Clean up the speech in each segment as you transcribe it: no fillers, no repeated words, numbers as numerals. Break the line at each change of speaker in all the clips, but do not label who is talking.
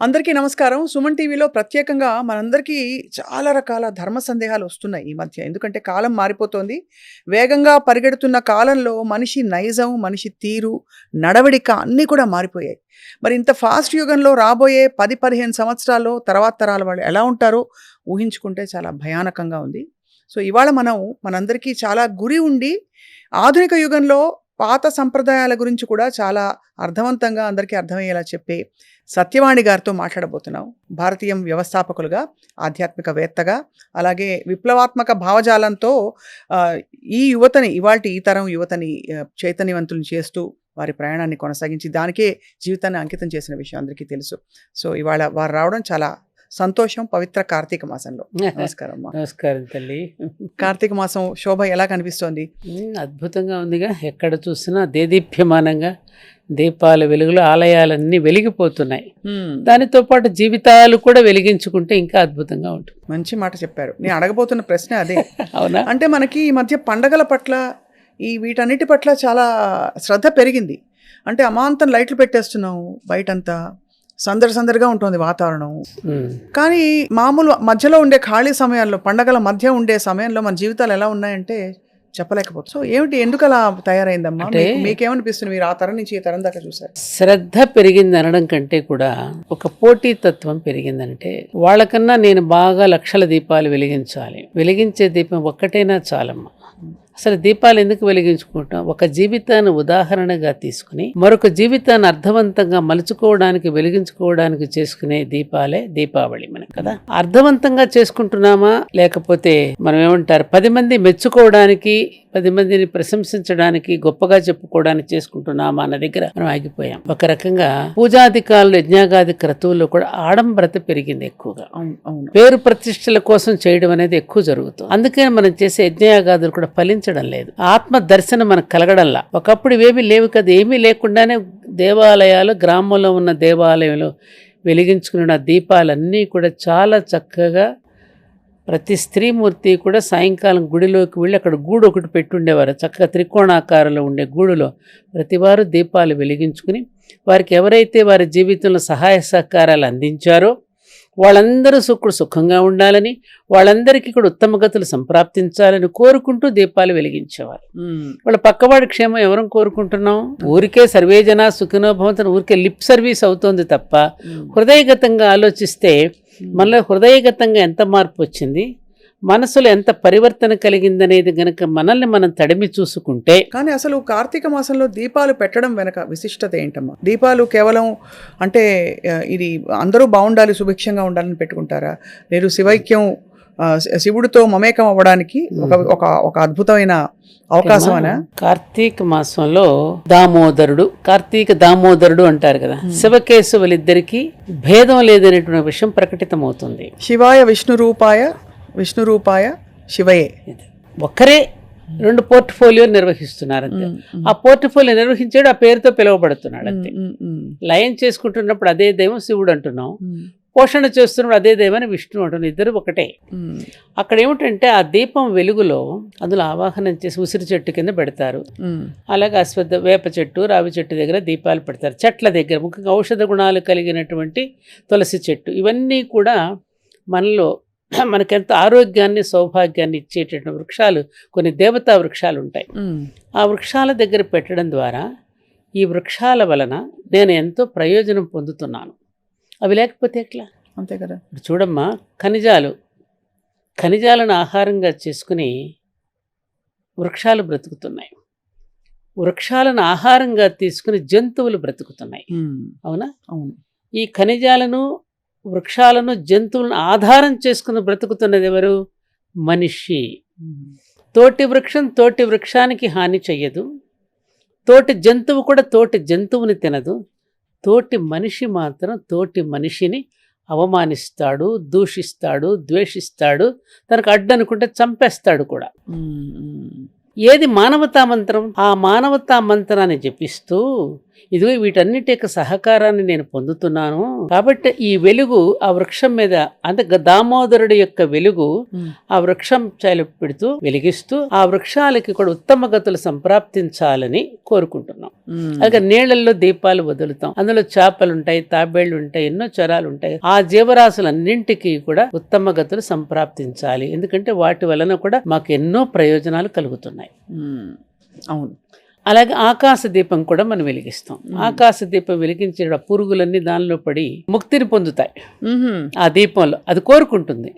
అందరికీ నమస్కారం. సుమన్ టీవీలో ప్రత్యేకంగా మనందరికీ చాలా రకాల ధర్మ సందేహాలు వస్తున్నాయి ఈ మధ్య. ఎందుకంటే కాలం మారిపోతోంది. వేగంగా పరిగెడుతున్న కాలంలో మనిషి నైజం, మనిషి తీరు, నడవడిక అన్నీ కూడా మారిపోయాయి. మరి ఇంత ఫాస్ట్ యుగంలో రాబోయే 10, 15 సంవత్సరాల్లో తర్వాత తరాల వాళ్ళు ఎలా ఉంటారో ఊహించుకుంటే చాలా భయానకంగా ఉంది. సో ఇవాళ మనందరికీ చాలా గురి ఉండి ఆధునిక యుగంలో పాత సంప్రదాయాల గురించి కూడా చాలా అర్థవంతంగా అందరికీ అర్థమయ్యేలా చెప్పే సత్యవాణి గారితో మాట్లాడబోతున్నాం. భారతీయం వ్యవస్థాపకులుగా, ఆధ్యాత్మికవేత్తగా, అలాగే విప్లవాత్మక భావజాలంతో ఈ యువతని ఈ తరం యువతని చైతన్యవంతులను చేస్తూ వారి ప్రయాణాన్ని కొనసాగించి దానికే జీవితాన్ని అంకితం చేసిన విషయం అందరికీ తెలుసు. సో ఇవాళ వారు రావడం చాలా సంతోషం. పవిత్ర కార్తీక మాసంలో. నమస్కారం అమ్మా.
నమస్కారం తల్లి.
కార్తీక మాసం శోభ ఎలా కనిపిస్తోంది?
అద్భుతంగా ఉందిగా. ఎక్కడ చూసినా దేదీప్యమానంగా దీపాల వెలుగులో ఆలయాలన్నీ వెలిగిపోతున్నాయి. దానితో పాటు జీవితాలు కూడా వెలిగించుకుంటే ఇంకా అద్భుతంగా ఉంటుంది.
మంచి మాట చెప్పారు. నేను అడగబోతున్న ప్రశ్న అదే.
అవునా?
అంటే మనకి ఈ మధ్య పండగల పట్ల వీటన్నిటి పట్ల చాలా శ్రద్ధ పెరిగింది. అంటే అమాంతం లైట్లు పెట్టేస్తున్నాం, బయటంతా సందడిగా ఉంటుంది వాతావరణం. కానీ మామూలు మధ్యలో ఉండే ఖాళీ సమయాల్లో, పండగల మధ్య ఉండే సమయంలో మన జీవితాలు ఎలా ఉన్నాయంటే చెప్పలేకపోతుంది. సో ఏమిటి, ఎందుకు అలా తయారైందమ్మా? మీకేమనిపిస్తుంది? మీరు ఆ తరం నుంచి ఈ తరం దాకా చూసారు.
శ్రద్ధ పెరిగింది అనడం కంటే కూడా ఒక పోటీ తత్వం పెరిగిందంటే, వాళ్ళకన్నా నేను బాగా లక్షల దీపాలు వెలిగించాలి, వెలిగించే దీపం ఒక్కటైనా చాలమ్మా. అసలు దీపాలు ఎందుకు వెలిగించుకుంటాం? ఒక జీవితాన్ని ఉదాహరణగా తీసుకుని మరొక జీవితాన్ని అర్థవంతంగా మలుచుకోవడానికి, వెలిగించుకోవడానికి చేసుకునే దీపాలే దీపావళి మనకు కదా. అర్థవంతంగా చేసుకుంటున్నామా, లేకపోతే మనం ఏమంటారు 10 మంది మెచ్చుకోవడానికి, 10 మందిని ప్రశంసించడానికి, గొప్పగా చెప్పుకోవడానికి చేసుకుంటున్నామా అన్న దగ్గర మనం ఆగిపోయాం. ఒక రకంగా పూజాధికారులు, యజ్ఞాగాది క్రతువుల్లో కూడా ఆడంబరత పెరిగింది ఎక్కువగా. పేరు ప్రతిష్టల కోసం చేయడం అనేది ఎక్కువ జరుగుతుంది. అందుకని మనం చేసే యజ్ఞయాగాదులు కూడా ఫలించడం లేదు. ఆత్మ దర్శనం మనకు కలగడంలా. ఒకప్పుడు ఇవేమీ లేవు కదా. ఏమీ లేకుండానే దేవాలయాలు, గ్రామంలో ఉన్న దేవాలయంలో వెలిగించుకున్న దీపాలన్నీ కూడా చాలా చక్కగా ప్రతి స్త్రీమూర్తి కూడా సాయంకాలం గుడిలోకి వెళ్ళి అక్కడ గూడు ఒకటి పెట్టుండేవారు. చక్కగా త్రికోణాకారంలో ఉండే గూడులో ప్రతివారు దీపాలు వెలిగించుకుని వారికి ఎవరైతే వారి జీవితంలో సహాయ సహకారాలు అందించారో వాళ్ళందరూ సుఖంగా ఉండాలని, వాళ్ళందరికీ కూడా ఉత్తమ గతులు సంప్రాప్తించాలని కోరుకుంటూ దీపాలు వెలిగించేవారు. వాళ్ళ పక్కవాడి క్షేమం ఎవరం కోరుకుంటున్నాం? ఊరికే సర్వేజన సుఖినో భవంతుని ఊరికే లిప్ సర్వీస్ అవుతోంది తప్ప హృదయగతంగా ఆలోచిస్తే మనలో హృదయగతంగా ఎంత మార్పు వచ్చింది, మనసులో ఎంత పరివర్తన కలిగిందనేది గనక మనల్ని మనం తడిమి చూసుకుంటే.
కానీ అసలు కార్తీక మాసంలో దీపాలు పెట్టడం వెనక విశిష్టత ఏంటమ్మా? దీపాలు కేవలం అంటే ఇది అందరూ బాగుండాలి, సుభిక్షంగా ఉండాలని పెట్టుకుంటారా? లేదు శివైక్యం, శివుడితో మమేకం అవ్వడానికి ఒక అద్భుతమైన అవకాశమనా?
కార్తీక మాసంలో కార్తీక దామోదరుడు అంటారు కదా. శివకేశవులిద్దరికీ భేదం లేదనేటువంటి విషయం ప్రకటితమవుతుంది.
శివాయ విష్ణు రూపాయ శివయే.
ఒక్కరే 2 పోర్ట్ఫోలియో నిర్వహిస్తున్నారు అంతే. ఆ పోర్ట్ఫోలియో నిర్వహించాడు, ఆ పేరుతో పిలువబడుతున్నాడు అంతే. లయం చేసుకుంటున్నప్పుడు అదే దైవం శివుడు అంటున్నాం, పోషణ చేస్తున్నప్పుడు అదే దైవాన్ని విష్ణు అంటున్నాం. ఇద్దరు ఒకటే. అక్కడ ఏమిటంటే ఆ దీపం వెలుగులో అందులో ఆవాహనం చేసి ఉసిరి చెట్టు కింద పెడతారు. అలాగే వేప చెట్టు, రావి చెట్టు దగ్గర దీపాలు పెడతారు. చెట్ల దగ్గర ముఖ్యంగా ఔషధ గుణాలు కలిగినటువంటి తులసి చెట్టు, ఇవన్నీ కూడా మనలో మనకెంత ఆరోగ్యాన్ని, సౌభాగ్యాన్ని ఇచ్చేటటువంటి వృక్షాలు, కొన్ని దేవతా వృక్షాలు ఉంటాయి. ఆ వృక్షాల దగ్గర పెట్టడం ద్వారా ఈ వృక్షాల వలన నేను ఎంతో ప్రయోజనం పొందుతున్నాను. అవి లేకపోతే ఎట్లా?
అంతే కదా.
చూడమ్మా, ఖనిజాలను ఆహారంగా చేసుకుని వృక్షాలు బ్రతుకుతున్నాయి. వృక్షాలను ఆహారంగా తీసుకుని జంతువులు బ్రతుకుతున్నాయి. అవునా?
అవును.
ఈ ఖనిజాలను, వృక్షాలను, జంతువులను ఆధారం చేసుకుని బ్రతుకుతున్నది ఎవరు? మనిషి. తోటి వృక్షం తోటి వృక్షానికి హాని చెయ్యదు, తోటి జంతువు కూడా తోటి జంతువుని తినదు. తోటి మనిషి మాత్రం తోటి మనిషిని అవమానిస్తాడు, దూషిస్తాడు, ద్వేషిస్తాడు, తనకు అడ్డనుకుంటే చంపేస్తాడు కూడా. ఏది మానవతా మంత్రం? ఆ మానవతా మంత్రాన్ని జపిస్తూ ఇదిగో వీటన్నిటి యొక్క సహకారాన్ని నేను పొందుతున్నాను. కాబట్టి ఈ వెలుగు ఆ వృక్షం మీద అంటే దామోదరుడి యొక్క వెలుగు ఆ వృక్షం పెడుతూ వెలిగిస్తూ ఆ వృక్షాలకి కూడా ఉత్తమ గతులు సంప్రాప్తించాలని కోరుకుంటున్నాం. అలాగే నీళ్లలో దీపాలు వదులుతాం, అందులో చేపలు ఉంటాయి, తాబేళ్లు ఉంటాయి, ఎన్నో చరాలు ఉంటాయి. ఆ జీవరాశులన్నింటికి కూడా ఉత్తమ గతులు సంప్రాప్తించాలి. ఎందుకంటే వాటి వలన కూడా మాకు ఎన్నో ప్రయోజనాలు కలుగుతున్నాయి.
అవును.
అలాగే ఆకాశ దీపం కూడా మనం వెలిగిస్తాం. ఆకాశ దీపం వెలిగించే పురుగులన్నీ దానిలో పడి ముక్తిని పొందుతాయి. ఆ దీపంలో అది కోరుకుంటుంది,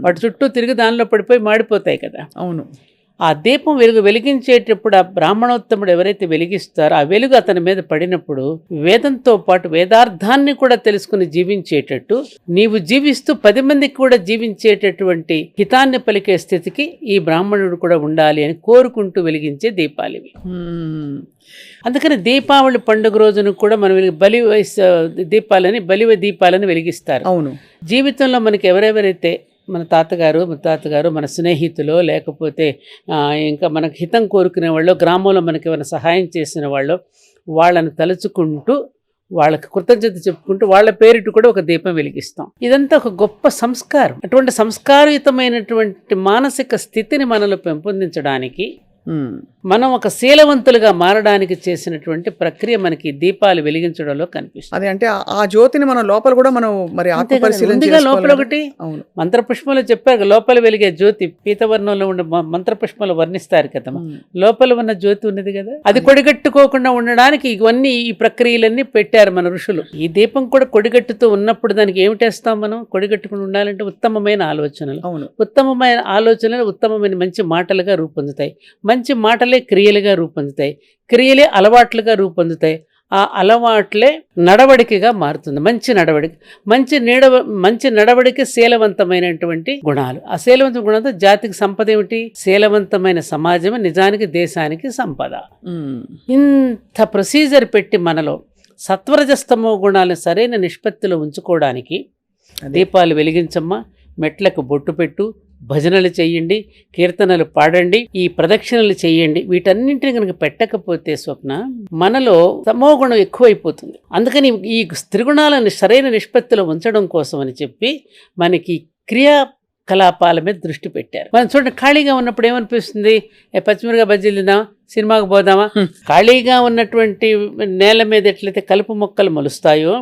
వాటి చుట్టూ తిరిగి దానిలో పడిపోయి మాడిపోతాయి కదా.
అవును.
ఆ దీపం వెలిగించేటప్పుడు ఆ బ్రాహ్మణోత్తముడు ఎవరైతే వెలిగిస్తారో ఆ వెలుగు అతని మీద పడినప్పుడు వేదంతో పాటు వేదార్థాన్ని కూడా తెలుసుకుని జీవించేటట్టు, నీవు జీవిస్తూ 10 మందికి కూడా జీవించేటటువంటి హితాన్ని పలికే స్థితికి ఈ బ్రాహ్మణుడు కూడా ఉండాలి అని కోరుకుంటూ వెలిగించే దీపాలు ఇవి. అందుకని దీపావళి పండుగ రోజున కూడా మనం బలివ దీపాలని వెలిగిస్తారు.
అవును.
జీవితంలో మనకి ఎవరెవరైతే మన తాతగారు, ముత్తాతగారు, మన స్నేహితులు, లేకపోతే ఇంకా మనకు హితం కోరుకునే వాళ్ళు, గ్రామంలో మనకి ఏమైనా సహాయం చేసిన వాళ్ళు, వాళ్ళని తలుచుకుంటూ వాళ్ళకి కృతజ్ఞత చెప్పుకుంటూ వాళ్ళ పేరిట కూడా ఒక దీపం వెలిగిస్తాం. ఇదంతా ఒక గొప్ప సంస్కారం. అటువంటి సంస్కారయుతమైనటువంటి మానసిక స్థితిని మనలో పెంపొందించడానికి, మనం ఒక శీలవంతులుగా మారడానికి చేసినటువంటి ప్రక్రియ మనకి దీపాలు వెలిగించడంలో కనిపిస్తుంది.
అదే అంటే ఆ జ్యోతిని మనం లోపల కూడా మనం మరి
ఆత్మపరిశీలన లోపల ఒకటి మంత్రపుష్పంలో చెప్పారు, లోపల వెలిగే జ్యోతి పీతవర్ణంలో ఉండే మంత్రపుష్పంలో వర్ణిస్తారు కదా, లోపల ఉన్న జ్యోతి ఉన్నది కదా, అది కొడిగట్టుకోకుండా ఉండడానికి ఇవన్నీ ఈ ప్రక్రియలన్నీ పెట్టారు మన ఋషులు. ఈ దీపం కూడా కొడిగట్టుతూ ఉన్నప్పుడు దానికి ఏమిటేస్తాం మనం? కొడిగట్టుకుని ఉండాలంటే ఉత్తమమైన ఆలోచనలు, ఉత్తమమైన ఆలోచనలు ఉత్తమమైన మంచి మాటలుగా రూపొందుతాయి, మంచి మాటలే క్రియలుగా రూపొందుతాయి, క్రియలే అలవాట్లుగా రూపొందుతాయి, ఆ అలవాట్లే నడవడికగా మారుతుంది. మంచి నడవడిక శీలవంతమైనటువంటి గుణాలు. ఆ శీలవంతమైన గుణంతో జాతికి సంపద ఏమిటి? శీలవంతమైన సమాజమే నిజానికి దేశానికి సంపద. ఇంత ప్రొసీజర్ పెట్టి మనలో సత్వరజస్తమో గుణాలను సరైన నిష్పత్తిలో ఉంచుకోవడానికి దీపాలు వెలిగించమ్మా, మెట్లకు బొట్టు పెట్టు, భజనలు చెయ్యండి, కీర్తనలు పాడండి, ఈ ప్రదక్షిణలు చెయ్యండి. వీటన్నింటిని కనుక పెట్టకపోతే స్వప్న మనలో తమోగుణం ఎక్కువైపోతుంది. అందుకని ఈ త్రిగుణాలను సరైన నిష్పత్తిలో ఉంచడం కోసం అని చెప్పి మనకి క్రియాకలాపాల మీద దృష్టి పెట్టారు. మనం చూడండి, ఖాళీగా ఉన్నప్పుడు ఏమనిపిస్తుంది? పచ్చిమిరగా బజ్జీలు తిందామా, సినిమాకు పోదామా? ఖాళీగా ఉన్నటువంటి నేల మీద ఎట్లయితే కలుపు మొక్కలు మొలుస్తాయో,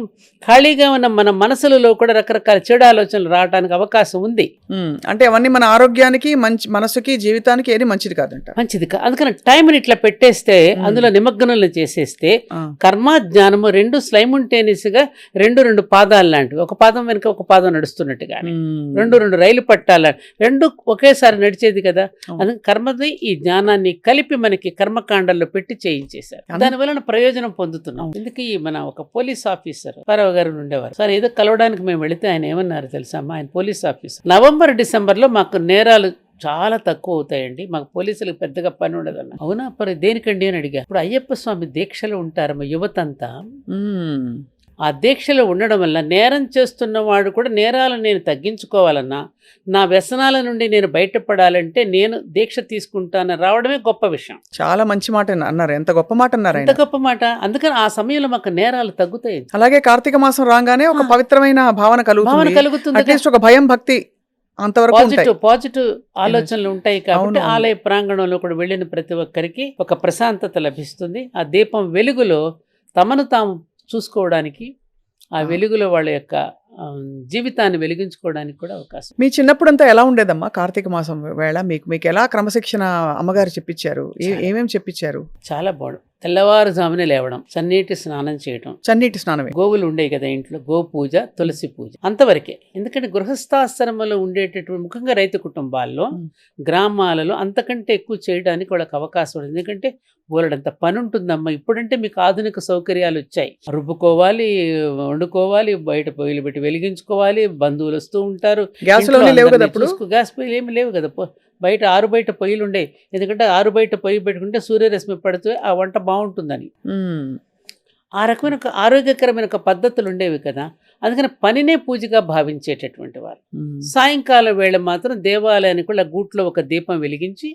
ఖాళీగా ఉన్న మన మనసులలో కూడా రకరకాల చెడు ఆలోచనలు రావడానికి అవకాశం ఉంది.
అంటే అవన్నీ మన ఆరోగ్యానికి, మంచి మనసుకి, జీవితానికి ఏది మంచిది కాదంట.
మంచిది కాదు. అందుకని టైంని ఇట్లా పెట్టేస్తే, అందులో నిమగ్నలు చేసేస్తే కర్మ జ్ఞానము రెండు సైమల్టేనియస్ గా రెండు పాదాలు లాంటివి, ఒక పాదం వెనుక ఒక పాదం నడుస్తున్నట్టుగా, రెండు రైలు పట్టాల రెండు ఒకేసారి నడిచేది కదా. అందుకని కర్మది ఈ జ్ఞానాన్ని కలిపి మనకి కర్మకాండాల్లో పెట్టి చేయించేశారు. దానివల్ల ప్రయోజనం పొందుతున్నాం. ఎందుకు మన ఒక పోలీస్ ఆఫీసర్ పరవ గారు ఉండేవారు సార్, ఏదో కలవడానికి మేము వెళితే ఆయన ఏమన్నారు తెలుసా? ఆయన పోలీస్ ఆఫీసర్, నవంబర్ డిసెంబర్లో మాకు నేరాలు చాలా తక్కువ అవుతాయండి, మాకు పోలీసులకు పెద్దగా పని ఉండదన్న. అవునా, దేనికండి అని అడిగా. ఇప్పుడు అయ్యప్ప స్వామి దీక్షలో ఉంటారమ్మా యువతంతా. ఆ దీక్షలో ఉండడం వల్ల నేరం చేస్తున్నవాడు కూడా నేరాలను నేను తగ్గించుకోవాలన్నా, నా వ్యసనాల నుండి నేను బయటపడాలంటే నేను దీక్ష తీసుకుంటానని రావడమే గొప్ప విషయం.
చాలా మంచి మాట అన్నారు. ఎంత గొప్ప మాట అన్నారు, ఎంత
గొప్ప మాట. అందుకని ఆ సమయంలో మాకు నేరాలు తగ్గుతాయి.
అలాగే కార్తీక మాసం రాగానే ఒక పవిత్రమైన భావన కలుగుతుంది, అట్లీస్ట్ ఒక భయం, భక్తి, అంతవరకు
పాజిటివ్ ఆలోచనలు ఉంటాయి. కాబట్టి ఆలయ ప్రాంగణంలో కూడా వెళ్ళిన ప్రతి ఒక్కరికి ఒక ప్రశాంతత లభిస్తుంది. ఆ దీపం వెలుగులో తమను తాము చూసుకోవడానికి, ఆ వెలుగులో వాళ్ళ యొక్క జీవితాన్ని వెలిగించుకోవడానికి కూడా అవకాశం.
మీ చిన్నప్పుడంతా ఎలా ఉండేదమ్మా కార్తీక మాసం వేళ? మీకు ఎలా క్రమశిక్షణ అమ్మగారు చెప్పించారు? ఏమేమి చెప్పించారు?
చాలా బాగుంది. తెల్లవారుజామునే లేవడం, చన్నీటి స్నానం చేయడం.
చన్నీటి స్నానమే.
గోవులు ఉండేవి కదా ఇంట్లో, గో పూజ, తులసి పూజ, అంతవరకే. ఎందుకంటే గృహస్థాశ్రమంలో ఉండేటటువంటి ముఖ్యంగా రైతు కుటుంబాల్లో, గ్రామాలలో అంతకంటే ఎక్కువ చేయడానికి వాళ్ళకి అవకాశం ఉంది. ఎందుకంటే బోలెడంత పని ఉంటుందమ్మా. ఇప్పుడంటే మీకు ఆధునిక సౌకర్యాలు వచ్చాయి, రుబ్బుకోవాలి, వండుకోవాలి, బయట పొయ్యిలు పెట్టి వెలిగించుకోవాలి, బంధువులు వస్తూ ఉంటారు. గ్యాస్ పొయ్యిలు ఏమి లేవు కదా, బయట ఆరుబయట పొయ్యిలు ఉండే. ఎందుకంటే ఆరుబయట పొయ్యి పెట్టుకుంటే సూర్యరశ్మి పడుతూ ఆ వంట బాగుంటుందని. ఆ రకమైన ఆరోగ్యకరమైన పద్ధతులు ఉండేవి కదా. అందుకని పనినే పూజగా భావించేటటువంటి వారు. సాయంకాలం వేళ మాత్రం దేవాలయానికి కూడా గూట్లో ఒక దీపం వెలిగించి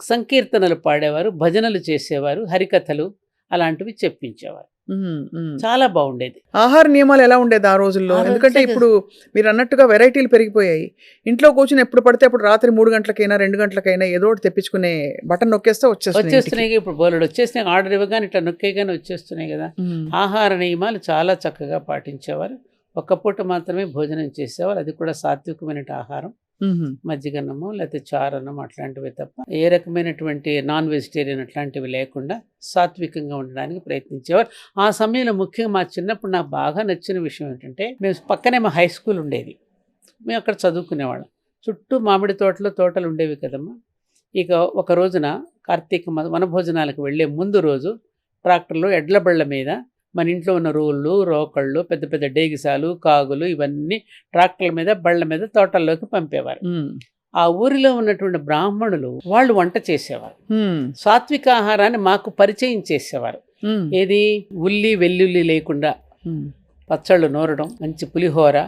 సంకీర్తనలు పాడేవారు, భజనలు చేసేవారు, హరికథలు అలాంటివి చెప్పించేవారు.
ఉమ్, ఉమ్.
చాలా బాగుండేది.
ఆహార నియమాలు ఎలా ఉండేది ఆ రోజుల్లో?
ఆ
ఎందుకంటే
రోజుల్లో
ఇప్పుడు మీరు అన్నట్టుగా వెరైటీలు పెరిగిపోయాయి. ఇంట్లో కూర్చొని ఎప్పుడు పడితే అప్పుడు రాత్రి 3 గంటలకైనా 2 గంటలకైనా ఏదో ఒకటి తెప్పించుకునే బటన్ నొక్కేస్తే వచ్చేస్తుంది ఇంటికి.
వచ్చేస్తున్నాయి ఇప్పుడు బోలెడు వచ్చేసినాయి. ఆర్డర్ ఇవ్వగానే ఇట్లా నొక్కేగానే వచ్చేస్తున్నాయి కదా.
ఉమ్,
ఆహార నియమాలు చాలా చక్కగా పాటించేవారు. ఒక్క పూట మాత్రమే భోజనం చేసేవారు, అది కూడా సాత్వికమైన ఆహారం.
ఉమ్,
మజ్జిగన్నము లేకపోతే చారన్నం అట్లాంటివి తప్ప ఏ రకమైనటువంటి నాన్ వెజిటేరియన్ అట్లాంటివి లేకుండా సాత్వికంగా ఉండడానికి ప్రయత్నించేవారు. ఆ సమయంలో ముఖ్యంగా మా చిన్నప్పుడు నాకు బాగా నచ్చిన విషయం ఏంటంటే, మేము పక్కనే మా హై స్కూల్ ఉండేది, మేము అక్కడ చదువుకునేవాళ్ళం. చుట్టూ మామిడి తోటలు ఉండేవి కదమ్మా. ఇక ఒక రోజున కార్తీక వనభోజనాలకు వెళ్ళే ముందు రోజు ట్రాక్టర్లో ఎడ్ల బళ్ళ మీద మన ఇంట్లో ఉన్న రోళ్ళు, రోకళ్ళు, పెద్ద పెద్ద డేగిసాలు, కాగులు ఇవన్నీ ట్రాక్టర్ల మీద బళ్ళ మీద తోటల్లోకి పంపేవారు.
ఉమ్,
ఆ ఊరిలో ఉన్నటువంటి బ్రాహ్మణులు వాళ్ళు వంట చేసేవారు.
ఉమ్,
సాత్విక ఆహారాన్ని మాకు పరిచయం చేసేవారు.
ఉమ్,
ఏది ఉల్లి వెల్లుల్లి లేకుండా
ఉమ్,
పచ్చళ్ళు నూరడం, మంచి పులిహోర,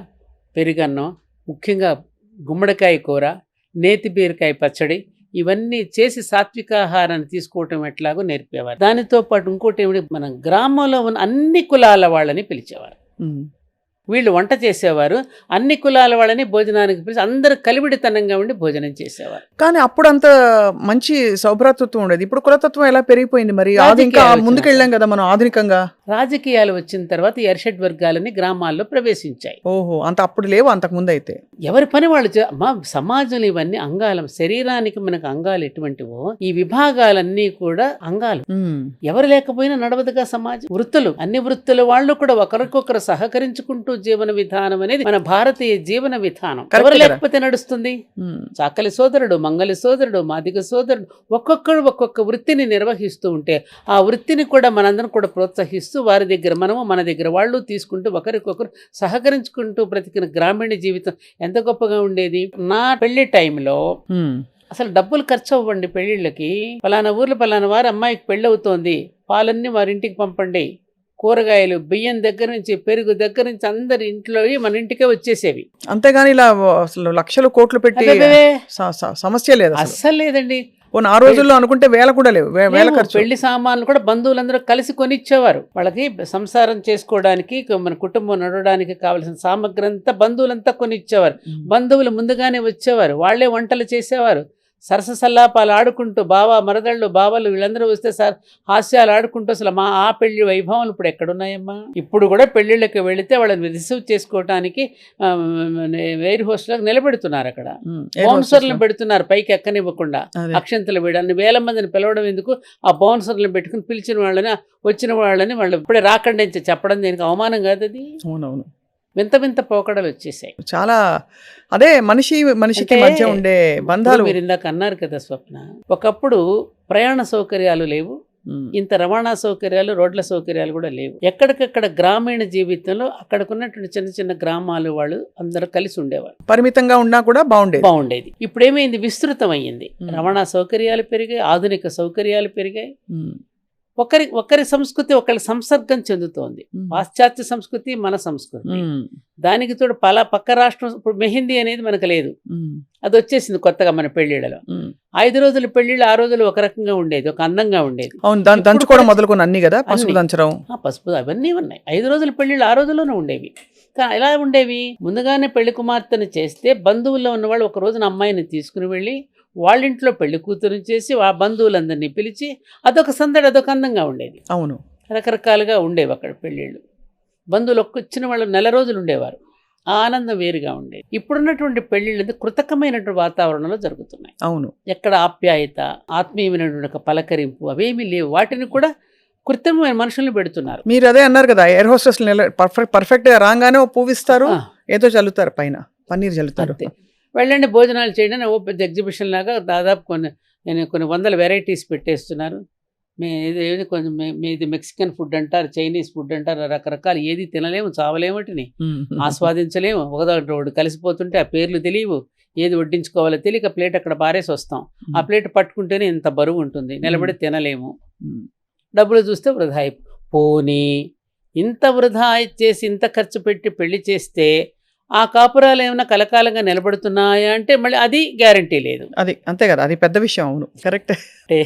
పెరుగన్నం, ముఖ్యంగా గుమ్మడికాయ కూర, నేతి బీరకాయ పచ్చడి, ఇవన్నీ చేసి సాత్విక ఆహారాన్ని తీసుకోవటం ఎట్లాగో నేర్పేవారు. దానితో పాటు ఇంకోటి ఏమిటి, మన గ్రామంలో ఉన్న అన్ని కులాల వాళ్ళని పిలిచేవారు.
ఉమ్.
వీళ్ళు వంట చేసేవారు, అన్ని కులాల వాళ్ళని భోజనానికి పిలిచి అందరూ కలివిడితనంగా ఉండి భోజనం చేసేవారు.
కానీ అప్పుడు అంత మంచి సౌభ్రాతృత్వం ఉండేది. ఇప్పుడు కులతత్వం ఎలా పెరిగిపోయింది మరి? అది ఇంకా
రాజకీయాలు
ముందుకెళ్ళాం కదా మనం ఆధునికంగా.
రాజకీయాలు వచ్చిన తర్వాత ఈ ఎర్షడ్ వర్గాలని గ్రామాల్లో ప్రవేశించాయి.
ఓహో, అంత అప్పుడు లేవు, అంతకు ముందు అయితే.
ఎవరి పని వాళ్ళు మా సమాజంలో ఇవన్నీ అంగాలు, శరీరానికి మనకు అంగాలు ఎటువంటివో ఈ విభాగాలన్నీ కూడా అంగాలు.
ఉమ్,
ఎవరు లేకపోయినా నడవదుగా సమాజం. వృత్తులు, అన్ని వృత్తుల వాళ్ళు కూడా ఒకరికొకరు సహకరించుకుంటూ జీవన విధానం అనేది మన భారతీయ జీవన విధానం.
Correct
ఎవరు
కదా.
లేకపోతే నడుస్తుంది?
ఉమ్,
చాకలి సోదరుడు, మంగలి సోదరుడు, మాదిగ సోదరుడు, ఒక్కొక్కడు ఒక్కొక్క వృత్తిని నిర్వహిస్తూ ఉంటే ఆ వృత్తిని కూడా మనందరం కూడా ప్రోత్సహిస్తూ వారి దగ్గర మనము, మన దగ్గర వాళ్ళు తీసుకుంటూ ఒకరికొకరు సహకరించుకుంటూ బ్రతికిన గ్రామీణ జీవితం ఎంత గొప్పగా ఉండేది. నా పెళ్లి టైంలో
ఉమ్,
అసలు డబ్బులు ఖర్చు అవ్వండి పెళ్ళిళ్ళకి. పలానా ఊర్లో పలానా వారు అమ్మాయికి పెళ్ళి అవుతోంది, పాలన్నీ వారింటికి పంపండి, కూరగాయలు, బియ్యం దగ్గర నుంచి, పెరుగు దగ్గర నుంచి అందరి ఇంట్లో మన ఇంటికే వచ్చేసేవి.
అంతేగాని ఇలా అసలు లక్షలు కోట్లు పెట్టి
అబ్బబ్బే,
సమస్య లేదు అసలు.
అస్సలు లేదండి.
పోనీ ఆ రోజుల్లో అనుకుంటే వేల కూడా లేవు, వేల
లేవు.
ఖర్చు.
పెళ్లి సామాన్లు కూడా బంధువులందరూ కలిసి కొనిచ్చేవారు. వాళ్ళకి సంసారం చేసుకోవడానికి, మన కుటుంబం నడవడానికి కావాల్సిన సామగ్రి అంతా బంధువులంతా కొనిచ్చేవారు. బంధువులు ముందుగానే వచ్చేవారు, వాళ్లే వంటలు చేసేవారు. సరస సల్లాపాలు ఆడుకుంటూ, మరదళ్ళు, బావలు వీళ్ళందరూ వస్తే హాస్యాలు ఆడుకుంటూ అసలు ఆ పెళ్లి వైభవాలు ఇప్పుడు ఎక్కడున్నాయమ్మా? ఇప్పుడు కూడా పెళ్లిళ్ళకి వెళితే వాళ్ళని రిసీవ్ చేసుకోవటానికి ఎయిర్ హోస్టల్ నిలబెడుతున్నారు. అక్కడ బౌన్సర్లను పెడుతున్నారు పైకి ఎక్కనివ్వకుండా. అక్షంతలు వేయడాన్ని వేల మందిని పిలవడం ఎందుకు? ఆ బౌన్సర్లను పెట్టుకుని పిలిచిన వాళ్ళని, వచ్చిన వాళ్ళని వాళ్ళు ఇప్పుడే రాకండి అని చెప్పడం దీనికి అవమానం కాదు అది?
అవునవును.
వింత వింత పోకడలు వచ్చేసాయి.
చాలా అదే మనిషికి మధ్య ఉండే బంధాలు.
మీరు ఇందాక అన్నారు కదా స్వప్న, ఒకప్పుడు ప్రయాణ సౌకర్యాలు లేవు, ఇంత రవాణా సౌకర్యాలు, రోడ్ల సౌకర్యాలు కూడా లేవు. ఎక్కడికక్కడ గ్రామీణ జీవితంలో అక్కడికున్నటువంటి చిన్న చిన్న గ్రామాలు వాళ్ళు అందరూ కలిసి ఉండేవారు.
పరిమితంగా ఉన్నా కూడా బాగుండేది.
ఇప్పుడు ఏమైంది? విస్తృతం అయ్యింది. రవాణా సౌకర్యాలు పెరిగాయి, ఆధునిక సౌకర్యాలు పెరిగాయి. ఒకరి సంస్కృతి ఒకరి సంసర్గం చెందుతోంది. పాశ్చాత్య సంస్కృతి, మన సంస్కృతి. దానికి తోడు పక్క రాష్ట్రం. ఇప్పుడు మెహందీ అనేది మనకు లేదు, అది వచ్చేసింది కొత్తగా మన పెళ్లిళ్ళలో. 5 రోజుల పెళ్లిళ్ళు ఆ రోజులు ఒక రకంగా ఉండేది, ఒక అందంగా ఉండేది.
దంచుకోవడం మొదలుకొని అన్ని కదా, పసుపు దంచడం,
పసుపు అవన్నీ ఉన్నాయి. 5 రోజుల పెళ్లిళ్ళు ఆ రోజుల్లోనే ఉండేవి. ఎలా ఉండేవి? ముందుగానే పెళ్లి కుమార్తెను చేస్తే బంధువుల్లో ఉన్నవాళ్ళు ఒక రోజున అమ్మాయిని తీసుకుని వెళ్ళి వాళ్ళింట్లో పెళ్లి కూతురు చేసి ఆ బంధువులందరినీ పిలిచి అదొక సందడి, అదొక అందంగా ఉండేది.
అవును,
రకరకాలుగా ఉండేవి అక్కడ పెళ్ళిళ్ళు. బంధువులు వచ్చిన వాళ్ళు నెల రోజులు ఉండేవారు. ఆ ఆనందం వేరుగా ఉండేది. ఇప్పుడున్నటువంటి పెళ్ళిళ్ళు కృతకమైనటువంటి వాతావరణంలో జరుగుతున్నాయి.
అవును,
ఎక్కడ ఆప్యాయత, ఆత్మీయమైనటువంటి ఒక పలకరింపు అవేమీ లేవు. వాటిని కూడా కృత్రిమమైన మనుషుల్ని పెడుతున్నారు.
మీరు అదే అన్నారు కదా, ఎయిర్ హోస్టెస్ పర్ఫెక్ట్ గా రాగానే పువ్విస్తారు, ఏదో చల్లుతారు, పైన పన్నీర్ చల్లుతారు.
వెళ్ళండి భోజనాలు చేయండి, ఓ పెద్ద ఎగ్జిబిషన్ లాగా దాదాపు కొన్ని వందల వెరైటీస్ పెట్టేస్తున్నారు. మీది మెక్సికన్ ఫుడ్ అంటారు, చైనీస్ ఫుడ్ అంటారు, రకరకాలు. ఏది తినలేము, చావలేమటిని ఆస్వాదించలేము. ఒకటి కలిసిపోతుంటే ఆ పేర్లు తెలియవు, ఏది వడ్డించుకోవాలో తెలియక ప్లేట్ అక్కడ పారేసి వస్తాం. ఆ ప్లేట్ పట్టుకుంటేనే ఇంత బరువు ఉంటుంది, నిలబడి తినలేము. డబ్బులు చూస్తే వృధా. పోనీ ఇంత వృధా చేసి ఇంత ఖర్చు పెట్టి పెళ్లి చేస్తే ఆ కాపురాలు ఏమైనా కలకాలంగా నిలబడుతున్నాయా అంటే మళ్ళీ అది గ్యారంటీ లేదు.
అది అంతే కదా, అది పెద్ద విషయం. అవును, కరెక్ట్.
అంటే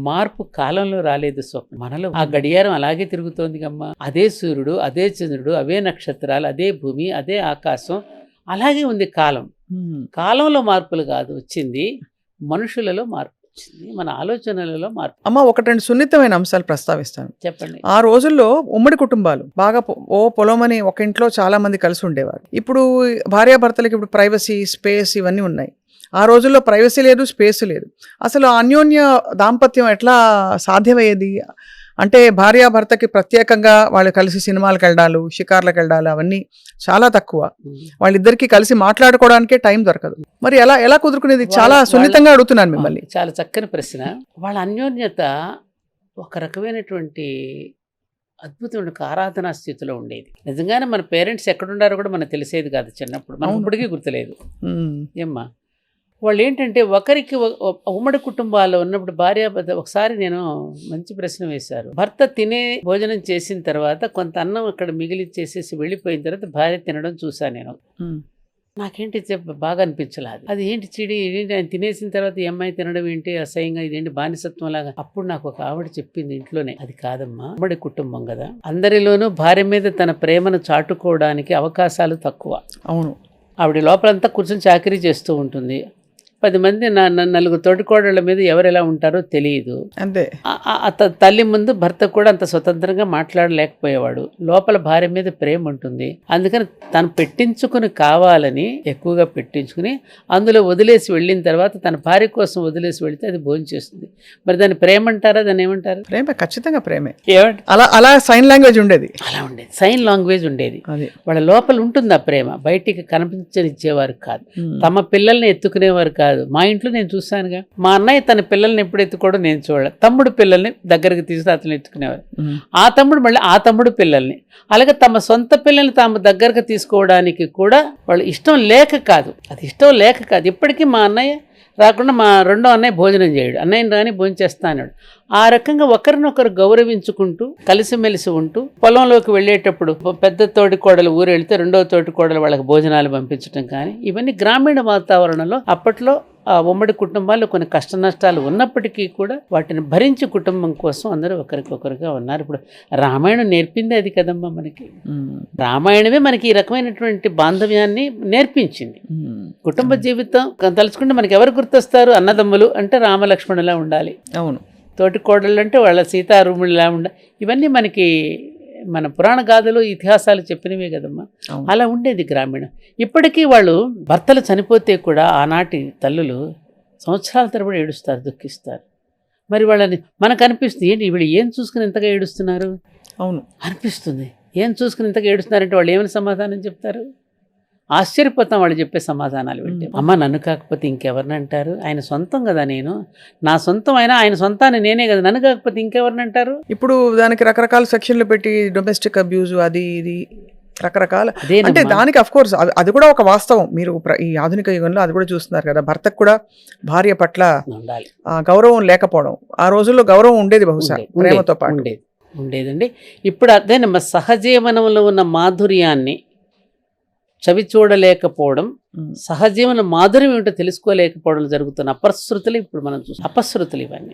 మార్పు కాలంలో రాలేదు స్వప్న, మనలో ఆ గడియారం అలాగే తిరుగుతోంది గమ్మ. అదే సూర్యుడు, అదే చంద్రుడు, అవే నక్షత్రాలు, అదే భూమి, అదే ఆకాశం, అలాగే ఉంది కాలం. కాలంలో మార్పులు కాదు వచ్చింది, మనుషులలో మార్పు వచ్చింది, మన ఆలోచనలలో మార్పు.
అమ్మ, ఒకటి రెండు సున్నితమైన అంశాలు ప్రస్తావిస్తాను.
చెప్పండి.
ఆ రోజుల్లో ఉమ్మడి కుటుంబాలు బాగా పొలమని ఒక ఇంట్లో చాలా మంది కలిసి ఉండేవారు. ఇప్పుడు భార్యాభర్తలకి ఇప్పుడు ప్రైవసీ, స్పేస్ ఇవన్నీ ఉన్నాయి. ఆ రోజుల్లో ప్రైవసీ లేదు, స్పేస్ లేదు. అసలు అన్యోన్య దాంపత్యం ఎట్లా సాధ్యమయ్యేది? అంటే భార్యాభర్తకి ప్రత్యేకంగా వాళ్ళు కలిసి సినిమాలకు వెళ్ళడాలు, షికార్లకు వెళ్ళడాలు అవన్నీ చాలా తక్కువ. వాళ్ళిద్దరికీ కలిసి మాట్లాడుకోవడానికే టైం దొరకదు. మరి ఎలా ఎలా కుదురుకునేది? చాలా సున్నితంగా అడుగుతున్నాను మిమ్మల్ని.
చాలా చక్కని ప్రశ్న. వాళ్ళ అన్యోన్యత ఒక రకమైనటువంటి అద్భుతమైన ఆరాధనా స్థితిలో ఉండేది. నిజంగానే మన పేరెంట్స్ ఎక్కడున్నారో కూడా మనకు తెలిసేది కాదు చిన్నప్పుడు, మనం ఇప్పటికీ గుర్తులేదు. ఏమ్మా, వాళ్ళు ఏంటంటే ఒకరికి ఉమ్మడి కుటుంబాల్లో ఉన్నప్పుడు భార్య ఒకసారి నేను మంచి ప్రశ్న వేశారు. భర్త తినే భోజనం చేసిన తర్వాత కొంత అన్నం అక్కడ మిగిలిచ్చేసేసి వెళ్ళిపోయిన తర్వాత భార్య తినడం చూసాను నేను. నాకేంటి బాగా అనిపించలేదు. అది ఏంటి చిడి, ఏంటి ఆయన తినేసిన తర్వాత ఈ అమ్మాయి తినడం ఏంటి అసహ్యంగా, ఇదేంటి బానిసత్వం లాగా. అప్పుడు నాకు ఒక ఆవిడ చెప్పింది ఇంట్లోనే, అది కాదమ్మా, ఉమ్మడి కుటుంబం కదా, అందరిలోనూ భార్య మీద తన ప్రేమను చాటుకోవడానికి అవకాశాలు తక్కువ.
అవును.
ఆవిడ లోపలంతా కూర్చొని చాకరీ చేస్తూ ఉంటుంది. 10 మంది నలుగురు తోటికోడళ్ళ మీద ఎవరు ఎలా ఉంటారో తెలియదు.
అంతే.
తల్లి ముందు భర్త కూడా అంత స్వతంత్రంగా మాట్లాడలేకపోయేవాడు. లోపల భార్య మీద ప్రేమ ఉంటుంది. అందుకని తను పెట్టించుకుని కావాలని ఎక్కువగా పెట్టించుకుని అందులో వదిలేసి వెళ్ళిన తర్వాత తన భార్య కోసం వదిలేసి వెళితే అది భోజనం చేస్తుంది. మరి దాన్ని ప్రేమ అంటారా? దాన్ని ఏమంటారు?
ప్రేమ, ఖచ్చితంగా ప్రేమే.
ఏమంటారు?
అలా అలా సైన్ లాంగ్వేజ్ ఉండేది.
అలా ఉండేది, సైన్ లాంగ్వేజ్ ఉండేది. వాళ్ళ లోపల ఉంటుంది ఆ ప్రేమ, బయటికి కనిపించనిచ్చేవారు కాదు. తమ పిల్లల్ని ఎత్తుకునేవారు కాదు. మా ఇంట్లో నేను చూసానుగా, మా అన్నయ్య తన పిల్లల్ని ఎప్పుడు ఎత్తుకోవడం నేను చూడాలి. తమ్ముడు పిల్లల్ని దగ్గరికి తీసుకు అతను ఎత్తుకునేవారు. ఆ తమ్ముడు మళ్ళీ ఆ తమ్ముడు పిల్లల్ని, అలాగే తమ సొంత పిల్లల్ని తాము దగ్గరకు తీసుకోవడానికి కూడా వాళ్ళు ఇష్టం లేక కాదు, అది ఇష్టం లేక కాదు. ఇప్పటికీ మా అన్నయ్య రాకుండా మా రెండో అన్నయ్య భోజనం చేయడు, అన్నయ్యని రాని భోజనం చేస్తా అన్నాడు. ఆ రకంగా ఒకరినొకరు గౌరవించుకుంటూ కలిసిమెలిసి ఉంటూ పొలంలోకి వెళ్ళేటప్పుడు పెద్ద తోటి కోడలు ఊరు వెళితే రెండో తోటి కోడలు వాళ్ళకి భోజనాలు పంపించడం కానీ, ఇవన్నీ గ్రామీణ వాతావరణంలో అప్పట్లో ఆ ఉమ్మడి కుటుంబాల్లో కొన్ని కష్ట నష్టాలు ఉన్నప్పటికీ కూడా వాటిని భరించి కుటుంబం కోసం అందరూ ఒకరికొకరుగా ఉన్నారు. ఇప్పుడు రామాయణం నేర్పింది అది కదమ్మా మనకి. రామాయణమే మనకి ఈ రకమైనటువంటి బాంధవ్యాన్ని నేర్పించింది. కుటుంబ జీవితం తలుచుకుంటే మనకి ఎవరు గుర్తొస్తారు? అన్నదమ్ములు అంటే రామలక్ష్మణులా ఉండాలి.
అవును.
తోటి కోడళ్ళు అంటే వాళ్ళ సీతారాముడిలా ఉండాలి. ఇవన్నీ మనకి మన పురాణ గాథలు, ఇతిహాసాలు చెప్పినవే కదమ్మా. అలా ఉండేది గ్రామీణం. ఇప్పటికీ వాళ్ళు భర్తలు చనిపోతే కూడా ఆనాటి తల్లులు సంవత్సరాల తరబడి ఏడుస్తారు, దుఃఖిస్తారు. మరి వాళ్ళని మనకు అనిపిస్తుంది, ఏంటి వీళ్ళు ఏం చూసుకుని ఇంతగా ఏడుస్తున్నారు? అవును అనిపిస్తుంది. ఏం చూసుకుని ఇంతగా ఏడుస్తున్నారంటే వాళ్ళు ఏమైనా సమాధానం చెప్తారు? ఆశ్చర్యపోతాం వాళ్ళు చెప్పే సమాధానాలు వింటే. అమ్మ, నన్ను కాకపోతే ఇంకెవరిని అంటారు? ఆయన సొంతం కదా, నేను నా సొంతం అయినా ఆయన సొంతాన్ని నేనే కదా, నన్ను కాకపోతే ఇంకెవరిని అంటారు? ఇప్పుడు దానికి రకరకాల సెక్షన్లు పెట్టి డొమెస్టిక్ అబ్యూజ్ అది ఇది రకరకాల, అంటే దానికి అఫ్ కోర్స్ అది కూడా ఒక వాస్తవం. మీరు ఈ ఆధునిక యుగంలో అది కూడా చూస్తున్నారు కదా, భర్తకు కూడా భార్య పట్ల గౌరవం లేకపోవడం. ఆ రోజుల్లో గౌరవం ఉండేది, బహుశా ప్రేమతో పాటు ఉండేదండి. ఇప్పుడు అదే సహజీవనంలో ఉన్న మాధుర్యాన్ని చవి చూడలేకపోవడం, సహజీవన మాధుర్యం ఏమిటో తెలుసుకోలేకపోవడం జరుగుతున్న అపశృతులు ఇప్పుడు మనం చూస్తాం. అపశృతులు ఇవన్నీ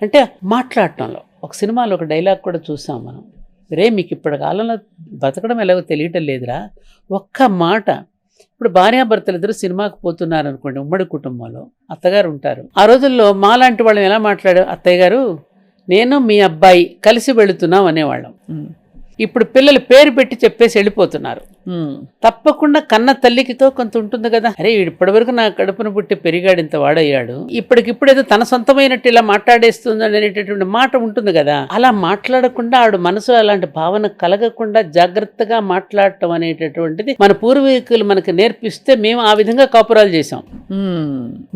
అంటే మాట్లాడటంలో. ఒక సినిమాలో ఒక డైలాగ్ కూడా చూసాం మనం, రే మీకు ఇప్పటి కాలంలో బతకడం ఎలాగో తెలియటం లేదురా, ఒక్క మాట. ఇప్పుడు భార్యాభర్తలు ఇద్దరు సినిమాకి పోతున్నారు అనుకోండి, ఉమ్మడి కుటుంబంలో అత్తగారు ఉంటారు. ఆ రోజుల్లో మాలాంటి వాళ్ళని ఎలా మాట్లాడారు? అత్తయ్య గారు, నేను మీ అబ్బాయి కలిసి వెళుతున్నాం అనేవాళ్ళం. ఇప్పుడు పిల్లలు పేరు పెట్టి చెప్పేసి వెళ్ళిపోతున్నారు. తప్పకుండా కన్న తల్లికితో కొంత ఉంటుంది కదా, అరే ఇప్పటి వరకు నా కడుపున పుట్టి పెరిగాడు, ఇంత వాడయ్యాడు, ఇప్పటికిప్పుడు ఏదో తన సొంతమైనట్టు ఇలా మాట్లాడేస్తుంది అనేటటువంటి మాట ఉంటుంది కదా. అలా మాట్లాడకుండా ఆవిడ మనసు అలాంటి భావన కలగకుండా జాగ్రత్తగా మాట్లాడటం అనేటటువంటిది మన పూర్వీకులు మనకు నేర్పిస్తే మేము ఆ విధంగా కాపురాలు చేసాం.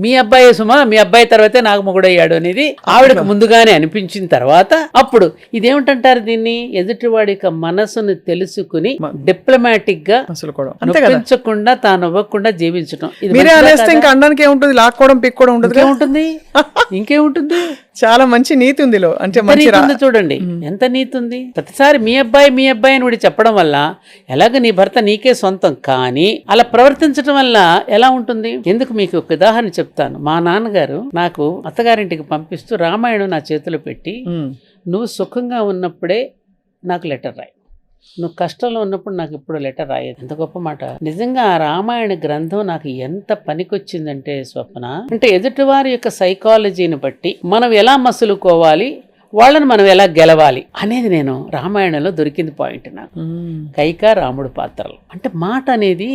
మీ అబ్బాయి సుమా, మీ అబ్బాయి తర్వాతే నాకు మొగుడయ్యాడు అనేది ఆవిడకు ముందుగానే అనిపించిన తర్వాత అప్పుడు ఇదేమిటంటారు దీన్ని, ఎదుటివాడికి మనసును తెలుసుకుని డిప్లొమాటిక్ గా
అసలు కూడా అంతే కదా,
నొప్పించకుండా తాను అవ్వకుండా జీవించడం. ఇది
మీరే
మంచిదా
అనేస్తే
కాదా?
ఇంకా అనడానికి ఏముంటుంది, లాక్కోవడం పిక్కోవడం ఉంటుంది కదా.
ఇంకేముంటుంది ఇంకేముంటుంది
చాలా మంచి నీతి ఉంది ఇందులో. అంటే
ఎంత
మంచి
నీతి ఉంది చూడండి, ఎంత నీతి ఉంది. ప్రతిసారి మీ అబ్బాయి అని వీడు చెప్పడం వల్ల ఎలాగ నీ భర్త నీకే సొంతం, కానీ అలా ప్రవర్తించడం వల్ల ఎలా ఉంటుంది? ఎందుకు మీకు ఒక ఉదాహరణ చెప్తాను. మా నాన్నగారు నాకు అత్తగారింటికి పంపిస్తూ రామాయణం నా చేతిలో పెట్టి, నువ్వు సుఖంగా ఉన్నప్పుడే నాకు లెటర్ రాయి, నువ్వు కష్టంలో ఉన్నప్పుడు నాకు ఇప్పుడు లెటర్ రాయేది. ఎంత గొప్ప మాట. నిజంగా ఆ రామాయణ గ్రంథం నాకు ఎంత పనికొచ్చిందంటే స్వప్న, అంటే ఎదుటివారి యొక్క సైకాలజీని బట్టి మనం ఎలా మసులుకోవాలి, వాళ్ళని మనం ఎలా గెలవాలి అనేది నేను రామాయణంలో దొరికింది పాయింట్ నాకు. కైక రాముడు పాత్రలు అంటే మాట అనేది